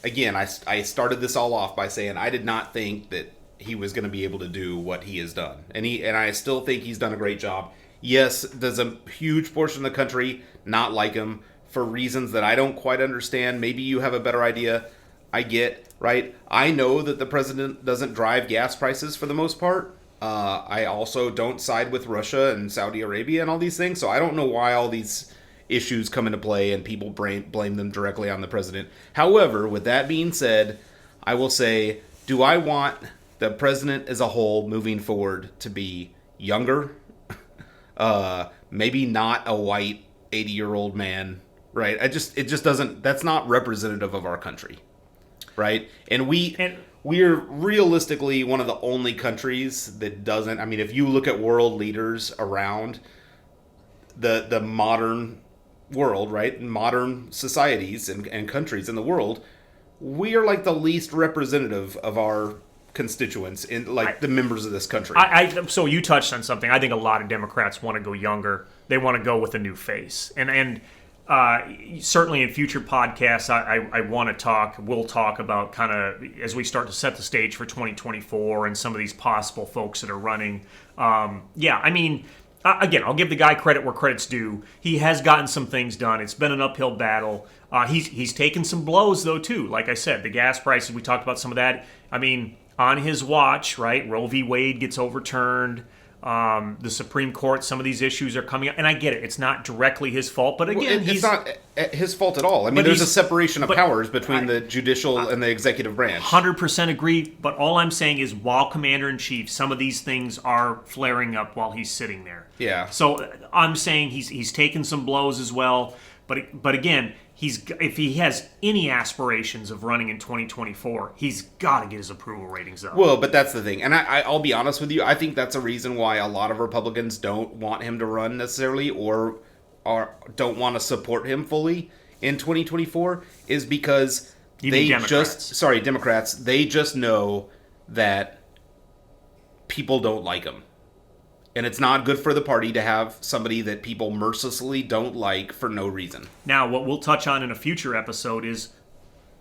Again, I started this all off by saying I did not think that he was going to be able to do what he has done. And I still think he's done a great job. Yes, there's a huge portion of the country not like him for reasons that I don't quite understand. Maybe you have a better idea. I get, right? I know that the president doesn't drive gas prices for the most part. I also don't side with Russia and Saudi Arabia and all these things, so I don't know why all these issues come into play and people blame them directly on the president. However, with that being said, I will say, do I want the president as a whole moving forward to be younger? Maybe not a white 80-year-old man, right? It just doesn't, that's not representative of our country. Right, and we're realistically one of the only countries that doesn't. I mean, if you look at world leaders around the modern world, right, modern societies and countries in the world, we are like the least representative of our constituents in the members of this country. So you touched on something. I think a lot of Democrats want to go younger. They want to go with a new face, and certainly in future podcasts, I want to we'll talk about kind of as we start to set the stage for 2024 and some of these possible folks that are running. I mean, again, I'll give the guy credit where credit's due. He has gotten some things done. It's been an uphill battle. He's taken some blows, though, too. Like I said, the gas prices, we talked about some of that. I mean, on his watch, right, Roe v. Wade gets overturned. The Supreme Court, some of these issues are coming up, and I get it. It's not directly his fault, but again, it's not his fault at all. I mean, there's a separation of powers between the judicial and the executive branch. 100% agree, but all I'm saying is while Commander-in-Chief, some of these things are flaring up while he's sitting there. Yeah. So I'm saying he's taken some blows as well, but again, if he has any aspirations of running in 2024, he's got to get his approval ratings up. Well, but that's the thing. And I'll be honest with you. I think that's a reason why a lot of Republicans don't want him to run necessarily or don't want to support him fully in 2024 is because Democrats, they just know that people don't like him. And it's not good for the party to have somebody that people mercilessly don't like for no reason. Now, what we'll touch on in a future episode is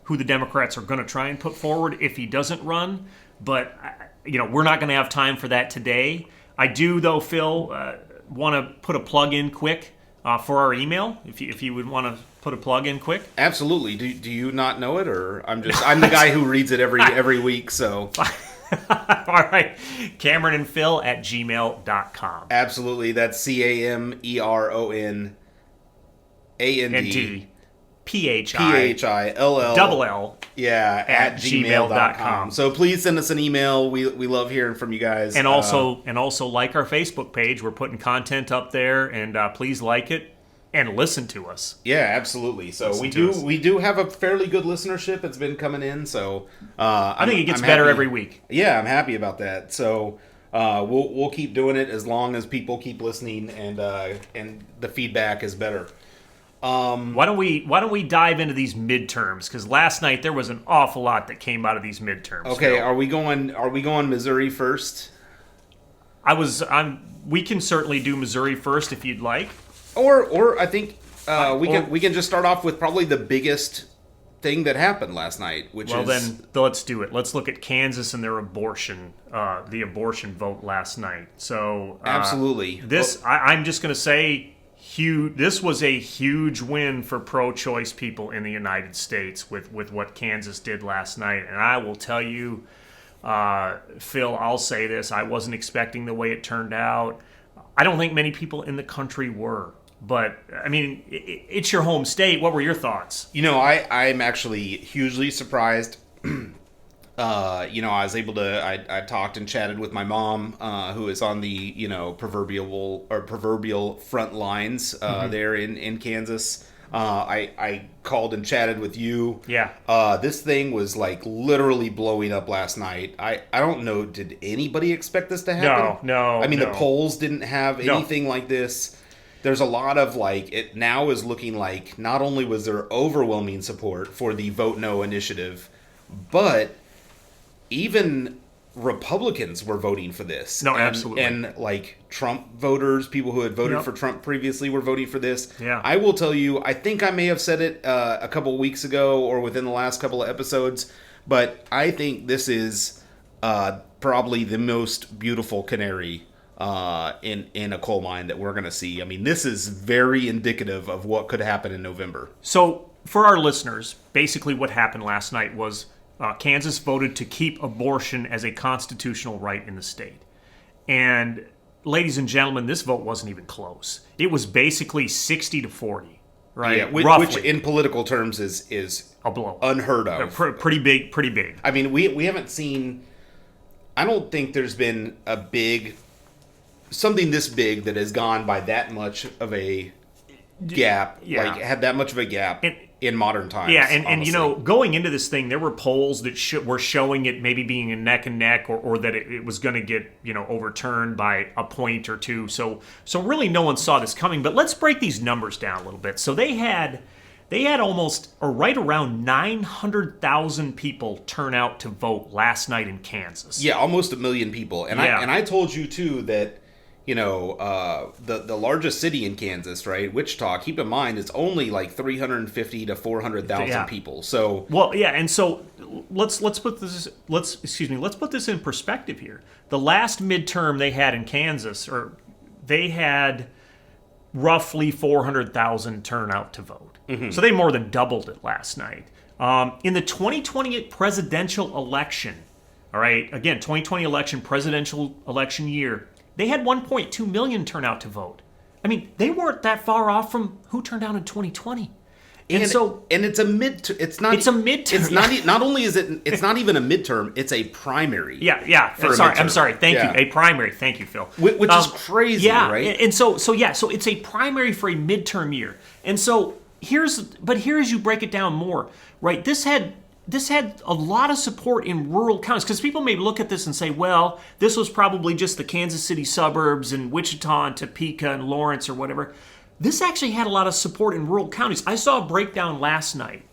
who the Democrats are going to try and put forward if he doesn't run. But, we're not going to have time for that today. I do, though, Phil, want to put a plug in quick for our email, if you would want to put a plug in quick. Absolutely. Do you not know it, or I'm the guy who reads it every week, so... All right. CameronandPhil@gmail.com. Absolutely. That's CameronAndPhill at gmail.com. So please send us an email. We love hearing from you guys. And also like our Facebook page. We're putting content up there, and please like it and listen to us. Yeah, absolutely. So we do have a fairly good listenership. It's been coming in, so I think it gets better every week. Yeah, I'm happy about that. So we'll keep doing it as long as people keep listening and the feedback is better. Why don't we dive into these midterms? Because last night there was an awful lot that came out of these midterms. Okay, Phil. Are we going Missouri first? We can certainly do Missouri first if you'd like. Or I think we can just start off with probably the biggest thing that happened last night, then let's do it. Let's look at Kansas and their abortion vote last night. So absolutely, I'm just going to say, this was a huge win for pro-choice people in the United States with what Kansas did last night. And I will tell you, Phil, I'll say this: I wasn't expecting the way it turned out. I don't think many people in the country were. But, I mean, it's your home state. What were your thoughts? I'm actually hugely surprised. I was able to, I talked and chatted with my mom, who is on the, proverbial front lines there in Kansas. I called and chatted with you. Yeah. This thing was like literally blowing up last night. I don't know, did anybody expect this to happen? No. I mean, the polls didn't have anything like this. There's a lot of it now is looking like not only was there overwhelming support for the Vote No initiative, but even Republicans were voting for this. No, absolutely. And Trump voters, people who had voted for Trump previously were voting for this. Yeah. I will tell you, I think I may have said it a couple weeks ago or within the last couple of episodes, but I think this is probably the most beautiful canary in a coal mine that we're going to see. I mean, this is very indicative of what could happen in November. So, for our listeners, basically what happened last night was Kansas voted to keep abortion as a constitutional right in the state. And, ladies and gentlemen, this vote wasn't even close. It was basically 60-40, right? Yeah, which in political terms is a blow, unheard of. Pretty big. I mean, we haven't seen. I don't think there's been something this big that has gone by that much of a gap, had that much of a gap in modern times. Yeah, and going into this thing, there were polls that were showing it maybe being a neck and neck, or that it was going to get overturned by a point or two. So really, no one saw this coming. But let's break these numbers down a little bit. So they had almost, or right around 900,000 people turn out to vote last night in Kansas. Yeah, almost 1 million people. And I told you too that. The largest city in Kansas, right, Wichita, keep in mind, it's only 350 to 400,000 people. So and so let's put this in perspective here. The last midterm they had in Kansas, they had roughly 400,000 turn out to vote. Mm-hmm. So they more than doubled it last night. In the 2020 presidential election, all right, again, 2020 election, presidential election year, they had 1.2 million turn out to vote. I mean, they weren't that far off from who turned out in 2020. And it's a midterm. It's a midterm. It's not. Not only is it. It's not even a midterm. It's a primary. Yeah. I'm sorry. Thank you. A primary. Thank you, Phil. Which is crazy, right? And so it's a primary for a midterm year. And so here's you break it down more, right? This had a lot of support in rural counties, because people may look at this and say, well, this was probably just the Kansas City suburbs and Wichita and Topeka and Lawrence or whatever. This actually had a lot of support in rural counties. I saw a breakdown last night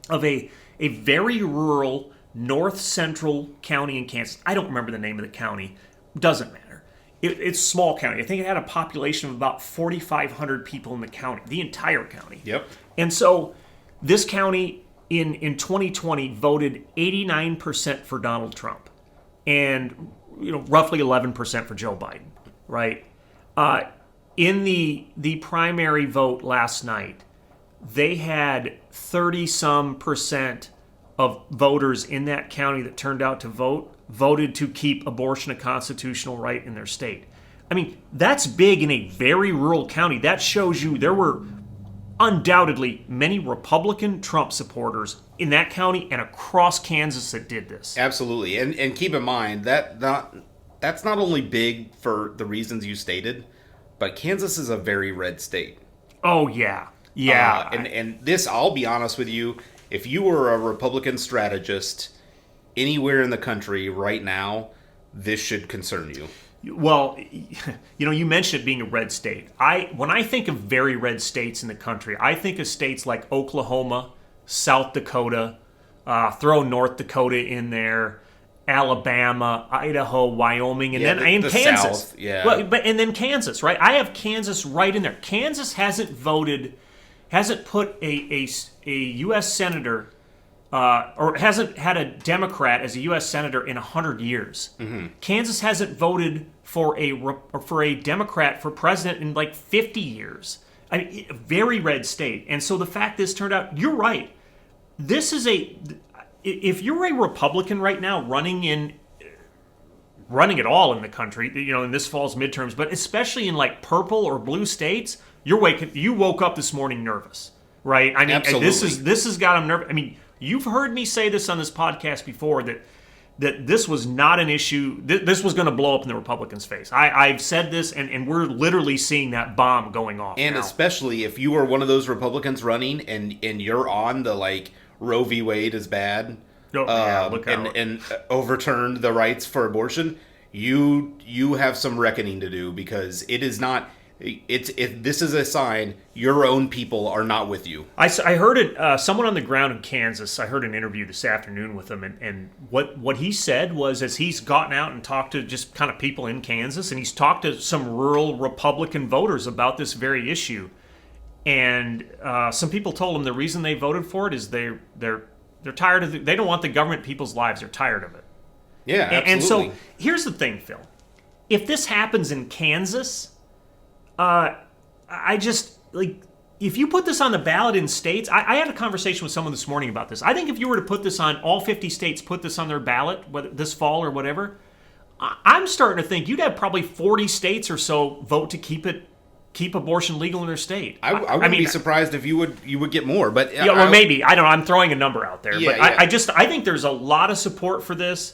of a very rural north central county in Kansas. I don't remember the name of the county. Doesn't matter. It's a small county. I think it had a population of about 4,500 people in the county, the entire county. Yep. And so this county in 2020 voted 89% for Donald Trump, and roughly 11% for Joe Biden, right? In the primary vote last night, they had 30-some% of voters in that county that turned out to voted to keep abortion a constitutional right in their state. I mean, that's big in a very rural county. That shows you there were undoubtedly many Republican Trump supporters in that county and across Kansas that did this. Absolutely. And keep in mind that's not only big for the reasons you stated, but Kansas is a very red state. Oh, yeah. Yeah. And this, I'll be honest with you, if you were a Republican strategist anywhere in the country right now, this should concern you. Well, you mentioned it being a red state. When I think of very red states in the country, I think of states like Oklahoma, South Dakota, throw North Dakota in there, Alabama, Idaho, Wyoming, and then the Kansas. South, yeah. Well, and then Kansas, right? I have Kansas right in there. Kansas hasn't put a U.S. senator, or hasn't had a Democrat as a U.S. senator in 100 years. Mm-hmm. Kansas hasn't voted for a Democrat for president in like 50 years. I mean, a very red state. And so the fact this turned out, you're right. This is if you're a Republican right now running it all in the country, in this fall's midterms, but especially in like purple or blue states, you woke up this morning nervous, right? I mean, absolutely. This has got them nervous. I mean, you've heard me say this on this podcast before, that this was not an issue. This was going to blow up in the Republicans' face. I've said this, and we're literally seeing that bomb going off. And now. Especially if you were one of those Republicans running and you're on the like Roe v. Wade is bad, look out. and overturned the rights for abortion, you have some reckoning to do, because it is not. This is a sign your own people are not with you. I heard it. Someone on the ground in Kansas. I heard an interview this afternoon with him, and what he said was, as he's gotten out and talked to just kind of people in Kansas, and he's talked to some rural Republican voters about this very issue, and some people told him the reason they voted for it is they're tired of they don't want the government in people's lives. They're tired of it. Yeah, absolutely. And so here's the thing, Phil. If this happens in Kansas, I just, like, if you put this on the ballot in states, I had a conversation with someone this morning about this. I think if you were to put this on, all 50 states put this on their ballot, whether this fall or whatever, I'm starting to think you'd have probably 40 states or so vote to keep abortion legal in their state. I wouldn't be surprised if you would get more, but or maybe, I don't know, I'm throwing a number out there, yeah, but I think there's a lot of support for this.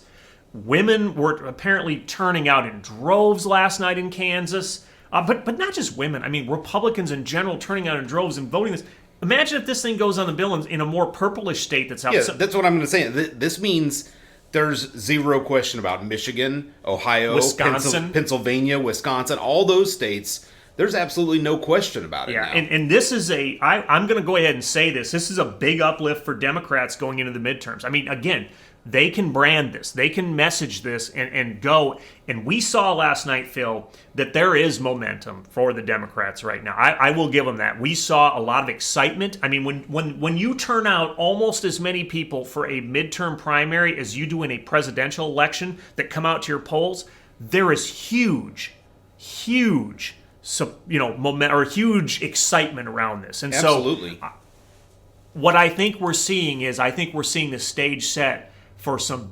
Women were apparently turning out in droves last night in Kansas. But not just women. I mean, Republicans in general turning out in droves and voting this. Imagine if this thing goes on the bill in a more purplish state that's out. Yeah, that's what I'm going to say. This means there's zero question about Michigan, Ohio, Wisconsin, Pennsylvania, Wisconsin, all those states. There's absolutely no question about it now. And this is I'm going to go ahead and say this. This is a big uplift for Democrats going into the midterms. I mean, again, they can brand this. They can message this and go. And we saw last night, Phil, that there is momentum for the Democrats right now. I will give them that. We saw a lot of excitement. I mean, when you turn out almost as many people for a midterm primary as you do in a presidential election that come out to your polls, there is huge moment or huge excitement around this. And absolutely. So what I think we're seeing is the stage set for some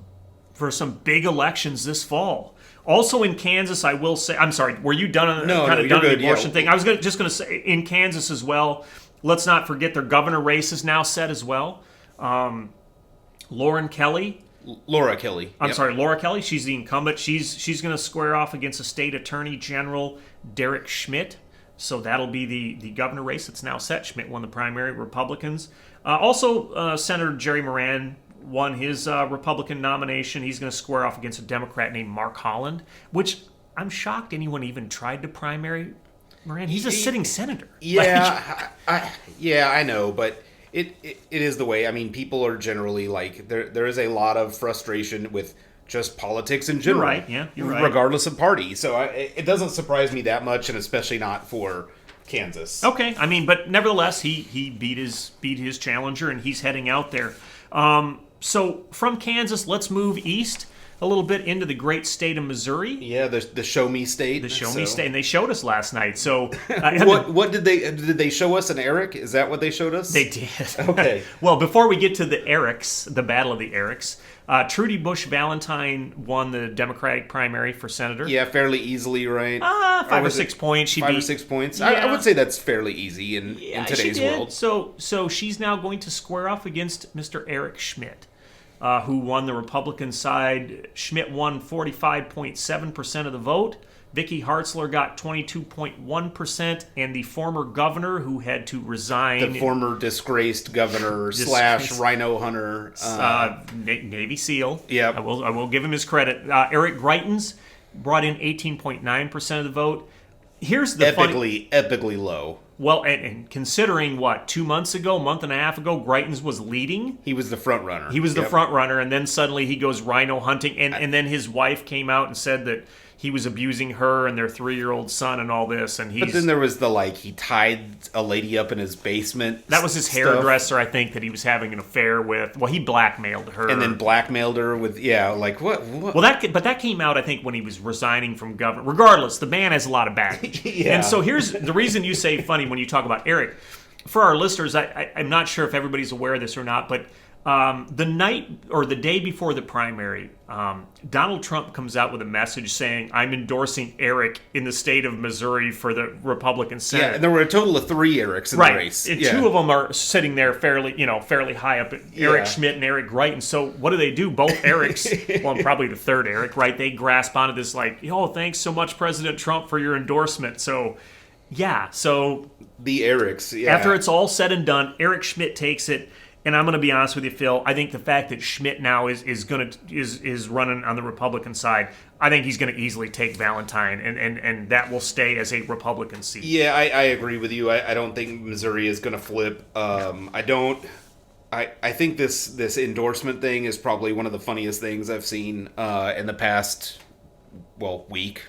big elections this fall. Also in Kansas, I will say, I'm sorry, were you done on the abortion thing? I was just going to say, in Kansas as well, let's not forget their governor race is now set as well. Laura Kelly. Yep. Sorry, Laura Kelly. She's the incumbent. She's going to square off against a state attorney general, Derek Schmidt. So that'll be the governor race that's now set. Schmidt won the primary, Republicans. Also, Senator Jerry Moran won his Republican nomination. He's going to square off against a Democrat named Mark Holland, which I'm shocked anyone even tried to primary Moran. He's a sitting senator. Yeah, I know, but it is the way. I mean, people are generally like, there is a lot of frustration with just politics in general. You're right, yeah, you're right. Regardless of party. So it doesn't surprise me that much, and especially not for Kansas. Okay, I mean, but nevertheless, he beat his challenger, and he's heading out there. So from Kansas, let's move east a little bit into the great state of Missouri. Yeah, the Show Me State. The Show Me State, and they showed us last night. So what did they show us? An Eric? Is that what they showed us? They did. Okay. Well, before we get to the Erics, the Battle of the Erics, Trudy Bush Valentine won the Democratic primary for senator. Yeah, fairly easily, right? 5 or 6 points. Five or 6 points. Yeah. I would say that's fairly easy in today's world. So she's now going to square off against Mr. Eric Schmidt, who won the Republican side. Schmidt won 45.7% of the vote. Vicky Hartzler got 22.1%, and the former governor who had to resign... The former disgraced governor / rhino hunter. Navy SEAL. Yep. I will give him his credit. Eric Greitens brought in 18.9% of the vote. Here's the epically low. Well, and considering what, 2 months ago, month and a half ago, Greitens was leading. He was the front runner. He was the front runner, and then suddenly he goes rhino hunting, and then his wife came out and said that he was abusing her and their 3-year-old son and all this, and But then there was he tied a lady up in his basement. That was his hairdresser, I think, that he was having an affair with. Well, he blackmailed her. And then blackmailed her with, what? Well, that came out, I think, when he was resigning from government. Regardless, the man has a lot of baggage. Yeah. And so here's the reason you say funny when you talk about Eric. For our listeners, I'm not sure if everybody's aware of this or not, but the night or the day before the primary, Donald Trump comes out with a message saying, "I'm endorsing Eric in the state of Missouri for the Republican Senate." Yeah, and there were a total of 3 Erics in the race. And 2 of them are sitting there fairly high up. Eric Schmidt and Eric Greitens. So what do? Both Erics, well, probably the third Eric, right? They grasp onto this thanks so much, President Trump, for your endorsement. So, yeah. So the Erics. Yeah. After it's all said and done, Eric Schmidt takes it. And I'm going to be honest with you, Phil. I think the fact that Schmidt now is running on the Republican side, I think he's going to easily take Valentine, and that will stay as a Republican seat. Yeah, I agree with you. I don't think Missouri is going to flip. I think this endorsement thing is probably one of the funniest things I've seen in the past week.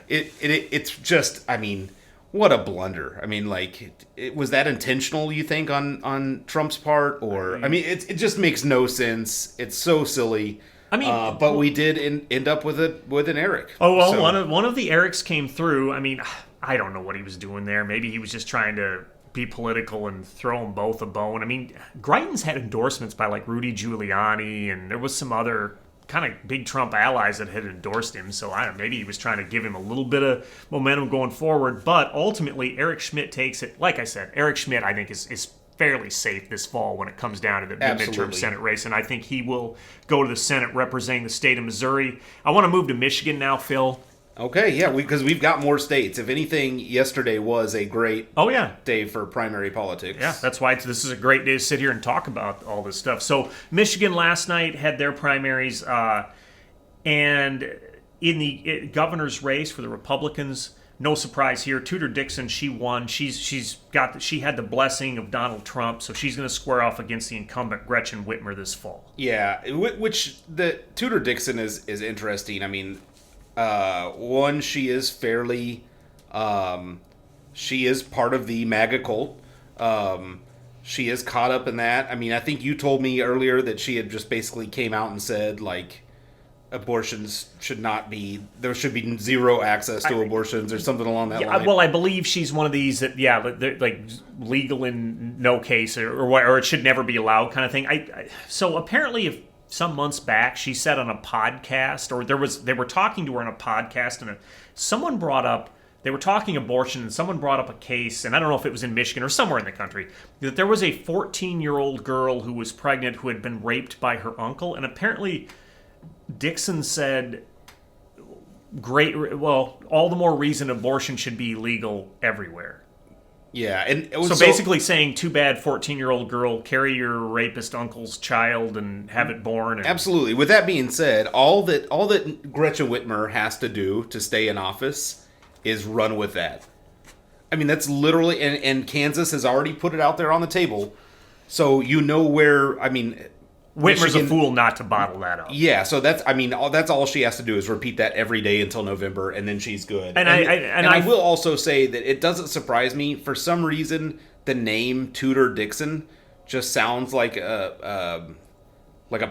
It's just, I mean, what a blunder. I mean, was that intentional, you think, on Trump's part? Or, I mean, it just makes no sense. It's so silly. I mean, but we did end up with an Eric. Oh, well, so. One of the Erics came through. I mean, I don't know what he was doing there. Maybe he was just trying to be political and throw them both a bone. I mean, Greitens had endorsements by, Rudy Giuliani, and there was some other kind of big Trump allies that had endorsed him, so I don't know, maybe he was trying to give him a little bit of momentum going forward, but ultimately Eric Schmidt takes it. Like I said, Eric Schmidt, I think, is fairly safe this fall when it comes down to the midterm Senate race, and I think he will go to the Senate representing the state of Missouri. I want to move to Michigan now, Phil. Okay, yeah, because we've got more states. If anything, yesterday was a great day for primary politics. Yeah, that's why this is a great day to sit here and talk about all this stuff. So Michigan last night had their primaries, and in the governor's race for the Republicans, no surprise here, Tudor Dixon, she won. She had the blessing of Donald Trump, so she's going to square off against the incumbent Gretchen Whitmer this fall. Yeah, which the Tudor Dixon is interesting. I mean, one, she is fairly, she is part of the MAGA cult. She is caught up in that. I mean, I think you told me earlier that she had just basically came out and said, abortions should not be, there should be zero access to abortions or something along that line. Well, I believe she's one of these that, legal in no case or it should never be allowed kind of thing. So apparently if some months back, she said on a podcast, or they were talking to her on a podcast, and someone brought up, they were talking abortion, and someone brought up a case, and I don't know if it was in Michigan or somewhere in the country, that there was a 14-year-old girl who was pregnant who had been raped by her uncle, and apparently Dixon said, all the more reason abortion should be legal everywhere. Yeah, and it was So basically saying, too bad, 14-year-old girl, carry your rapist uncle's child and have it born. And, absolutely. With that being said, all that Gretchen Whitmer has to do to stay in office is run with that. I mean, that's literally, and Kansas has already put it out there on the table, so you know where. I mean, Whitmer's a fool not to bottle that up. Yeah, so that's all she has to do is repeat that every day until November, and then she's good. And I will also say that it doesn't surprise me, for some reason, the name Tudor Dixon just sounds like a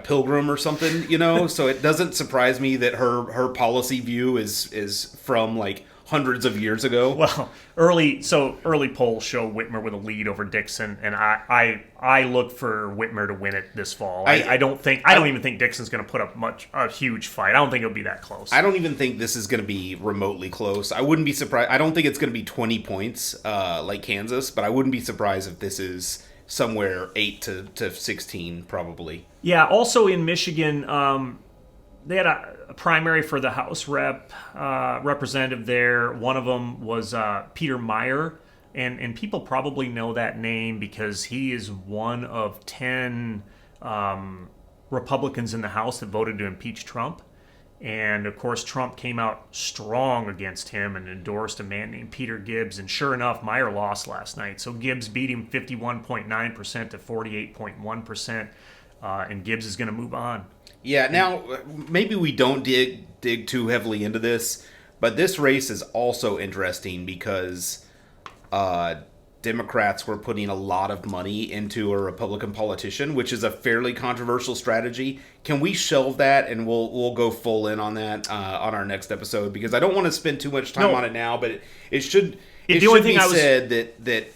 pilgrim or something, you know. So it doesn't surprise me that her policy view is from like hundreds of years ago. Well, early polls show Whitmer with a lead over Dixon, and I look for Whitmer to win it this fall. I don't even think Dixon's going to put up a huge fight. I don't think it'll be that close. I don't even think this is going to be remotely close. I wouldn't be surprised. I don't think it's going to be 20 points like Kansas, but I wouldn't be surprised if this is somewhere 8 to 16 probably. Yeah. Also in Michigan, they had a primary for the House representative there. One of them was Peter Meyer, and people probably know that name because he is one of 10 Republicans in the House that voted to impeach Trump. And, of course, Trump came out strong against him and endorsed a man named Peter Gibbs. And sure enough, Meyer lost last night. So Gibbs beat him 51.9% to 48.1%, and Gibbs is going to move on. Yeah, now, maybe we don't dig too heavily into this, but this race is also interesting because Democrats were putting a lot of money into a Republican politician, which is a fairly controversial strategy. Can we shelve that, and we'll go full in on that on our next episode? Because I don't want to spend too much time on it now, but it should be said that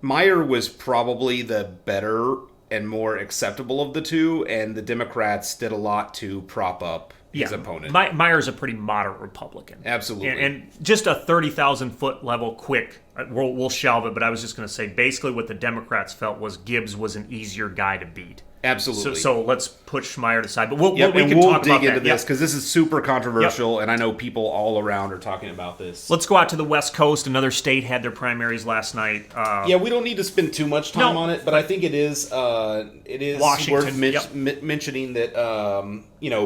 Meyer was probably the better and more acceptable of the two, and the Democrats did a lot to prop up his opponent. Meyer's a pretty moderate Republican. Absolutely. And just a 30,000-foot level quick, we'll shelve it, but I was just going to say, basically what the Democrats felt was Gibbs was an easier guy to beat. Absolutely. So let's push Meyer aside. But we can we'll talk dig about into that. this because this is super controversial, and I know people all around are talking about this. Let's go out to the West Coast. Another state had their primaries last night. We don't need to spend too much time on it, but I think it is Washington, worth mentioning that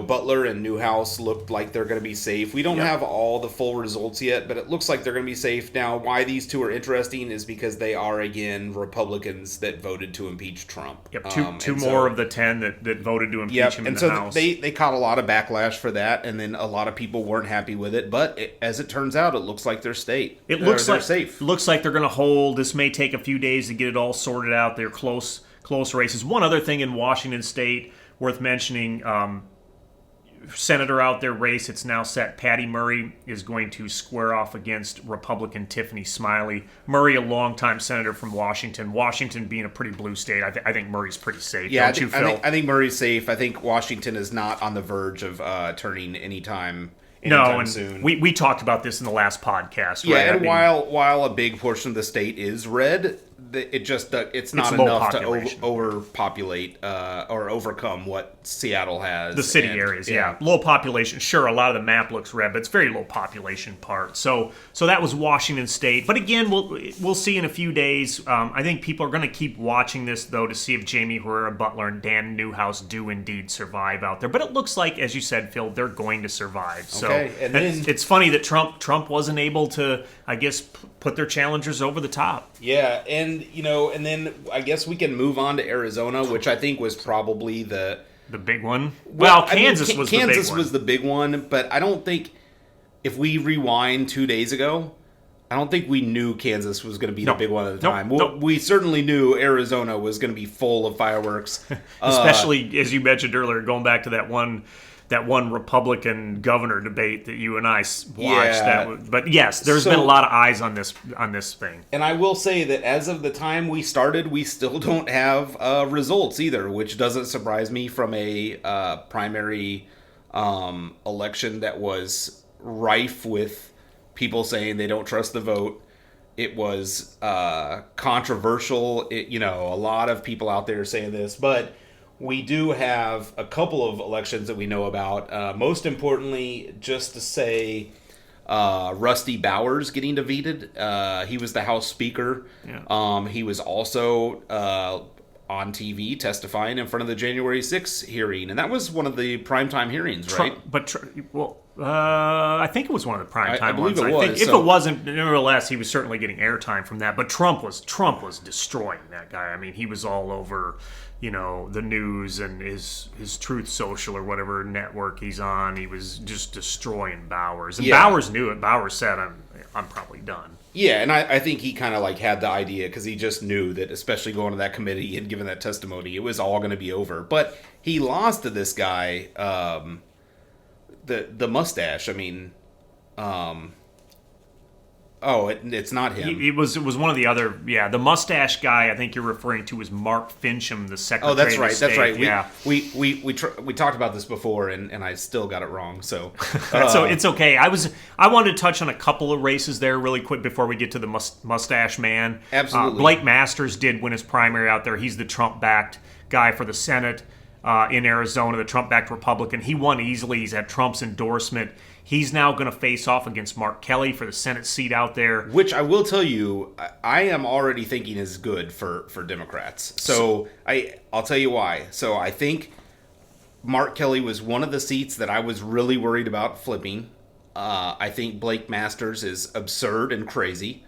Butler and Newhouse looked like they're going to be safe. We don't have all the full results yet, but it looks like they're going to be safe. Now, why these two are interesting is because they are, again, Republicans that voted to impeach Trump. Yep, two more of the 10 that voted to impeach him in the House. They caught a lot of backlash for that, and then a lot of people weren't happy with it. But as it turns out, it looks like they're safe. They're safe. It looks like they're going to hold. This may take a few days to get it all sorted out. They're close races. One other thing in Washington State worth mentioning, senator out there race, it's now set. Patty Murray is going to square off against Republican Tiffany Smiley. Murray, a longtime senator from Washington. Washington being a pretty blue state, I think Murray's pretty safe. Yeah, don't you, Phil? I think Murray's safe. I think Washington is not on the verge of turning anytime soon. We talked about this in the last podcast. Yeah, right? and while a big portion of the state is red, it's not enough to overpopulate or overcome what Seattle has. The city areas, low population. Sure, a lot of the map looks red, but it's very low population part. So that was Washington State. But again, we'll see in a few days. I think people are going to keep watching this though to see if Jamie Herrera, Butler, and Dan Newhouse do indeed survive out there. But it looks like, as you said, Phil, they're going to survive. So and then, it's funny that Trump wasn't able to, I guess, put their challengers over the top. Yeah, and then I guess we can move on to Arizona, which I think was probably the big one. Well, Kansas was the big one, but I don't think if we rewind 2 days ago, I don't think we knew Kansas was going to be the big one at the time. We certainly knew Arizona was going to be full of fireworks, especially as you mentioned earlier, going back to that one Republican governor debate that you and I watched. Yeah. But yes, there's been a lot of eyes on this thing. And I will say that as of the time we started, we still don't have results either, which doesn't surprise me from a primary election that was rife with people saying they don't trust the vote. It was controversial. A lot of people out there saying this, but we do have a couple of elections that we know about. Most importantly, just to say, Rusty Bowers getting defeated. He was the House Speaker. Yeah. He was also on TV testifying in front of the January 6th hearing, and that was one of the primetime hearings, right? I think it was one of the primetime believe ones. it was. I think if it wasn't, nevertheless, he was certainly getting airtime from that. But Trump was destroying that guy. I mean, he was all over, the news and his Truth Social or whatever network he's on. He was just destroying Bowers, and Bowers knew it. Bowers said, "I'm probably done." Yeah, and I think he kind of like had the idea because he just knew that, especially going to that committee and giving that testimony, it was all going to be over. But he lost to this guy, the mustache. I mean, it's not him. It was one of the other. Yeah, the mustache guy. I think you're referring to was Mark Fincham, the Secretary. Oh, that's right. Of State. That's right. Yeah. We talked about this before, and I still got it wrong. So so it's okay. I wanted to touch on a couple of races there really quick before we get to the mustache man. Absolutely. Blake Masters did win his primary out there. He's the Trump-backed guy for the Senate in Arizona, the Trump-backed Republican. He won easily. He's had Trump's endorsement. He's now going to face off against Mark Kelly for the Senate seat out there. Which I will tell you, I am already thinking is good for Democrats. So I'll tell you why. So I think Mark Kelly was one of the seats that I was really worried about flipping. I think Blake Masters is absurd and crazy.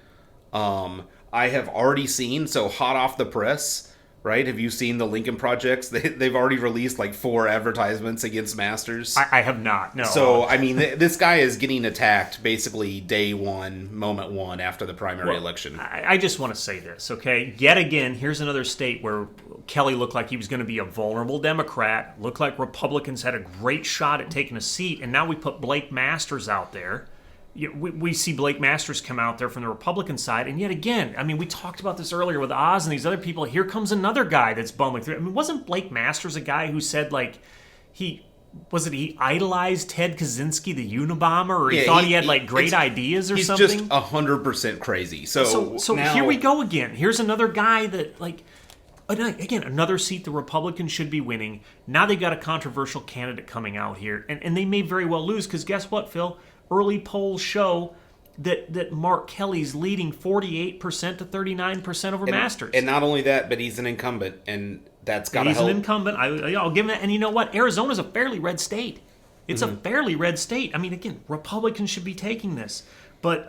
I have already seen, so hot off the press, right? Have you seen the Lincoln Projects? They've already released like 4 advertisements against Masters. I have not, no. So, I mean, this guy is getting attacked basically day one, moment one after the primary election. I just want to say this, okay? Yet again, here's another state where Kelly looked like he was going to be a vulnerable Democrat, looked like Republicans had a great shot at taking a seat, and now we put Blake Masters out there. We see Blake Masters come out there from the Republican side, and yet again, I mean, we talked about this earlier with Oz and these other people. Here comes another guy that's bumbling through. I mean, wasn't Blake Masters a guy who said, like, he idolized Ted Kaczynski, the Unabomber, or he thought he had, like, great ideas or something? He's just 100% crazy. So now, here we go again. Here's another guy that, like, again, another seat the Republicans should be winning. Now they've got a controversial candidate coming out here, and they may very well lose, because guess what, Phil? Early polls show that Mark Kelly's leading 48% to 39% over Masters. And not only that, but he's an incumbent, and that's got to help. He's an incumbent. I'll give him that. And you know what? Arizona's a fairly red state. It's a fairly red state. I mean, again, Republicans should be taking this. But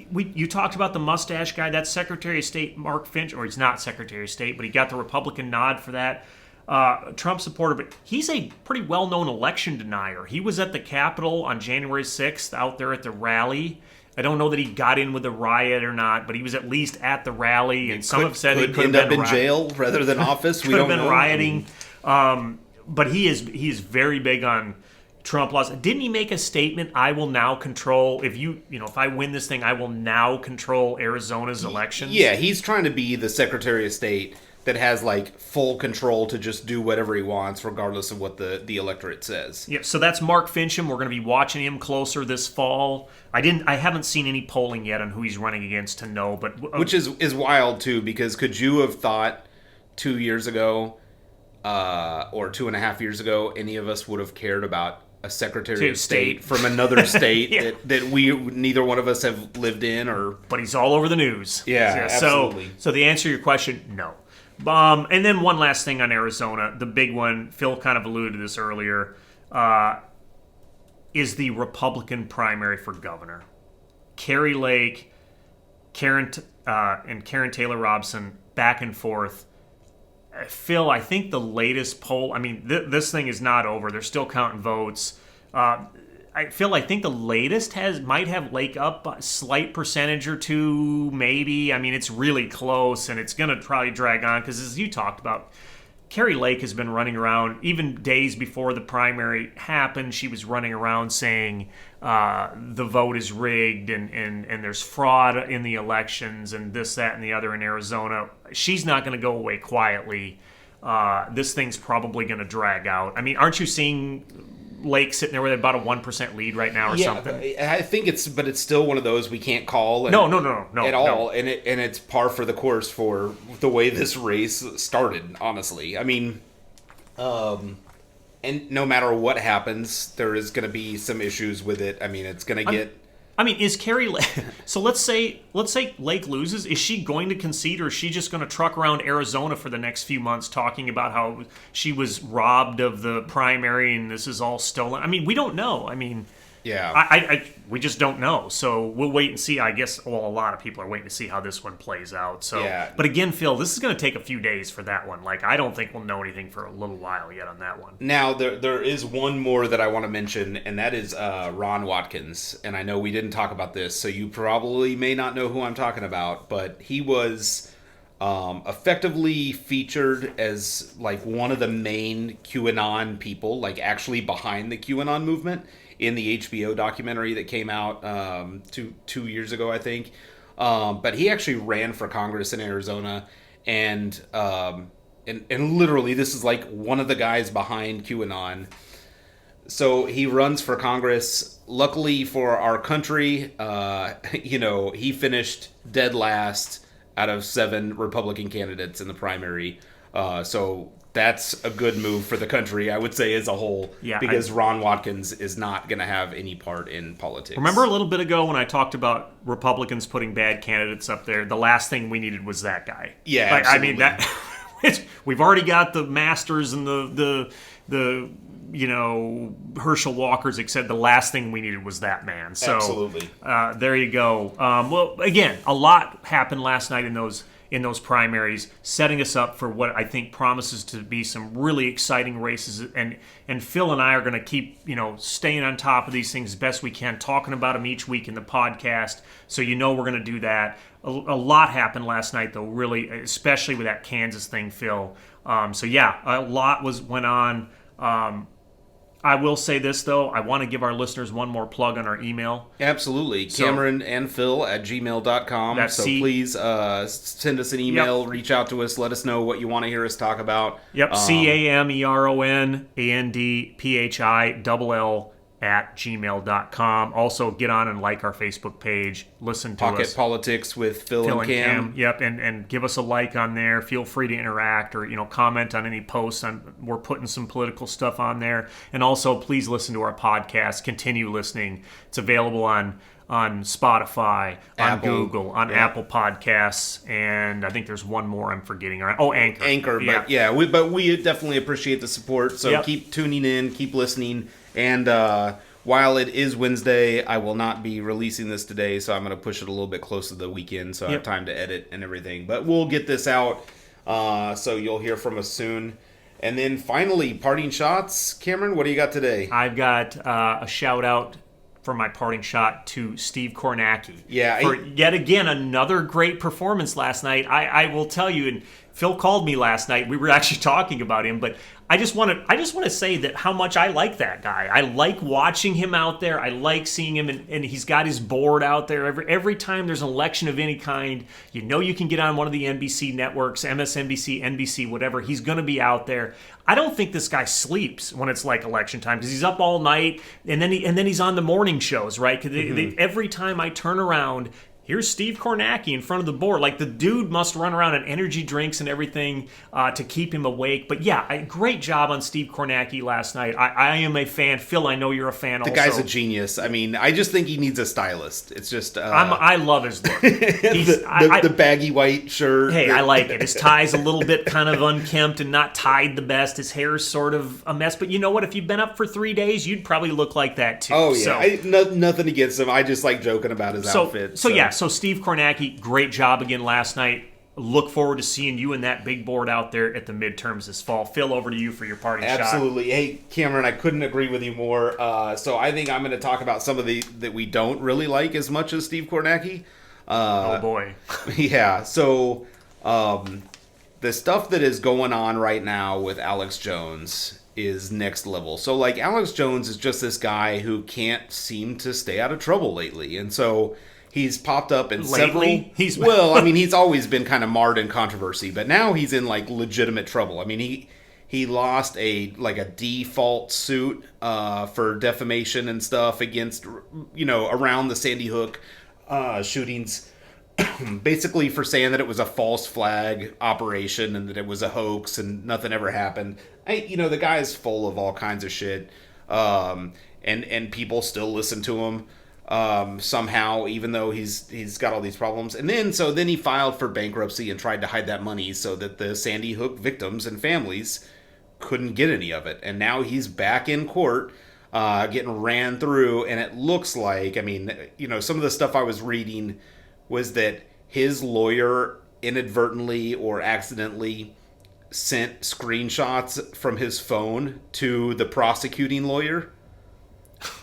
you talked about the mustache guy. That's Secretary of State Mark Finch, or he's not Secretary of State, but he got the Republican nod for that. Trump supporter, but he's a pretty well-known election denier. He was at the Capitol on January 6th out there at the rally. I don't know that he got in with a riot or not, but he was at least at the rally, and some have said he could have been in jail rather than office. We don't know. Rioting. But he is very big on Trump laws. Didn't he make a statement? I will now control. If I win this thing, I will now control Arizona's elections. Yeah, he's trying to be the Secretary of State that has like full control to just do whatever he wants regardless of what the electorate says. Yeah, so that's Mark Fincham. We're going to be watching him closer this fall. I haven't seen any polling yet on who he's running against to know, but which is wild too, because could you have thought 2 years ago or 2.5 years ago any of us would have cared about a Secretary of State from another state yeah. that neither one of us have lived in? But he's all over the news. Yeah, absolutely. So the answer to your question, no. And then one last thing on Arizona, the big one, Phil kind of alluded to this earlier, is the Republican primary for governor. Kari Lake, and Karen Taylor Robson back and forth. Phil, I think the latest poll, I mean, this thing is not over. They're still counting votes. I think the latest might have Lake up a slight percentage or two, maybe. I mean, it's really close, and it's going to probably drag on because, as you talked about, Kari Lake has been running around, even days before the primary happened, she was running around saying the vote is rigged and there's fraud in the elections and this, that, and the other in Arizona. She's not going to go away quietly. This thing's probably going to drag out. I mean, aren't you seeing Lake sitting there with about a 1% lead right now or something? I think it's still one of those we can't call. No, at all. And it's par for the course for the way this race started. Honestly, I mean, And no matter what happens, there is going to be some issues with it. I mean, it's going to get. I mean, is Carrie so let's say Lake loses, is she going to concede, or is she just going to truck around Arizona for the next few months talking about how she was robbed of the primary and this is all stolen? I mean, we don't know. I mean, Yeah. we just don't know. So we'll wait and see. I guess, well, a lot of people are waiting to see how this one plays out. So, Yeah. But again, Phil, this is going to take a few days for that one. Like, I don't think we'll know anything for a little while yet on that one. Now, there is one more that I want to mention, and that is Ron Watkins. And I know we didn't talk about this, so you probably may not know who I'm talking about, but he was effectively featured as like one of the main QAnon people, like actually behind the QAnon movement in the HBO documentary that came out 2 years ago, I think. But he actually ran for Congress in Arizona, and literally this is like one of the guys behind QAnon. So he runs for Congress. Luckily for our country, he finished dead last out of 7 Republican candidates in the primary. So that's a good move for the country, I would say, as a whole, because Ron Watkins is not going to have any part in politics. Remember a little bit ago when I talked about Republicans putting bad candidates up there? The last thing we needed was that guy. Yeah, like, absolutely. I mean, we've already got the Masters and the Herschel Walkers, except the last thing we needed was that man. So, absolutely. There you go. Well, again, a lot happened last night in those primaries, setting us up for what I think promises to be some really exciting races. And Phil and I are going to keep, staying on top of these things as best we can, talking about them each week in the podcast. So we're going to do that. A lot happened last night, though, really, especially with that Kansas thing, Phil. A lot went on. I will say this, though. I want to give our listeners one more plug on our email. Absolutely. Cameron and Phil at gmail.com. So please send us an email, reach out to us, let us know what you want to hear us talk about. Yep, CameronAndPhill at gmail.com. Also, get on and like our Facebook page. Listen to us. Pocket Politics with Phil and Cam. Yep, and give us a like on there. Feel free to interact or comment on any posts. We're putting some political stuff on there. And also, please listen to our podcast. Continue listening. It's available on Spotify, Apple, on Google, on Apple Podcasts, and I think there's one more I'm forgetting. Anchor. Anchor, but we definitely appreciate the support. So keep tuning in, keep listening. And while it is Wednesday, I will not be releasing this today, so I'm going to push it a little bit closer to the weekend so I have time to edit and everything. But we'll get this out, so you'll hear from us soon. And then finally, parting shots. Cameron, what do you got today? I've got a shout-out for my parting shot to Steve Kornacki. Yeah. For yet again, another great performance last night. I will tell you, and Phil called me last night. We were actually talking about him, but I just want to say that how much I like that guy. I like watching him out there. I like seeing him, and he's got his board out there. Every time there's an election of any kind, you can get on one of the NBC networks, MSNBC, NBC, whatever. He's going to be out there. I don't think this guy sleeps when it's like election time because he's up all night, and then he's on the morning shows, right? Because every time I turn around, here's Steve Kornacki in front of the board. Like, the dude must run around on energy drinks and everything to keep him awake. But great job on Steve Kornacki last night. I am a fan. Phil, I know you're a fan also. The guy's a genius. I mean, I just think he needs a stylist. It's just... I love his look. the baggy white shirt. Hey, I like it. His tie's a little bit kind of unkempt and not tied the best. His hair's sort of a mess. But you know what? If you've been up for 3 days, you'd probably look like that too. Oh, yeah. Nothing against him. I just like joking about his outfit. So Steve Kornacki, great job again last night. Look forward to seeing you and that big board out there at the midterms this fall. Phil, over to you for your parting shot. Absolutely. Hey, Cameron, I couldn't agree with you more. So I think I'm going to talk about some of that we don't really like as much as Steve Kornacki. Oh, boy. Yeah. So the stuff that is going on right now with Alex Jones is next level. So, like, Alex Jones is just this guy who can't seem to stay out of trouble lately. And so... he's popped up in several... he's always been kind of marred in controversy, but now he's in, like, legitimate trouble. I mean, he lost a default suit for defamation and stuff against, around the Sandy Hook shootings. basically for saying that it was a false flag operation and that it was a hoax and nothing ever happened. The guy is full of all kinds of shit, and people still listen to him somehow, even though he's got all these problems. And then he filed for bankruptcy and tried to hide that money so that the Sandy Hook victims and families couldn't get any of it. And now he's back in court, getting ran through. And it looks like, some of the stuff I was reading was that his lawyer inadvertently or accidentally sent screenshots from his phone to the prosecuting lawyer.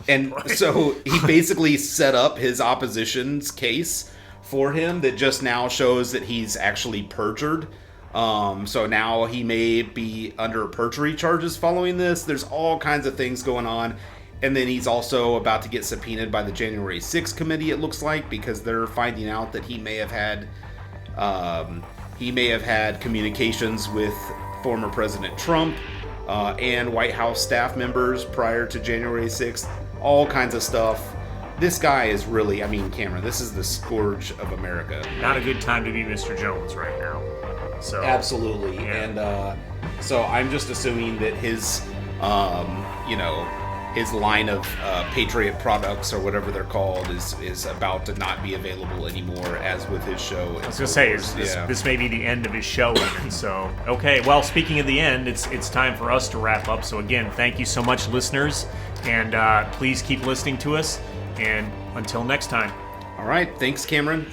And so he basically set up his opposition's case for him that just now shows that he's actually perjured. So now he may be under perjury charges following this. There's all kinds of things going on. And then he's also about to get subpoenaed by the January 6th committee, it looks like, because they're finding out that he may have had communications with former President Trump and White House staff members prior to January 6th. All kinds of stuff. This guy is really, Cameron, this is the scourge of America. Not a good time to be Mr. Jones right now. So absolutely. Yeah. And so I'm just assuming that his his line of Patriot products or whatever they're called is about to not be available anymore, as with his show. I was going to say, this may be the end of his show even. So, okay, well, speaking of the end, it's time for us to wrap up. So again, thank you so much, listeners, and please keep listening to us, and until next time. All right, thanks, Cameron.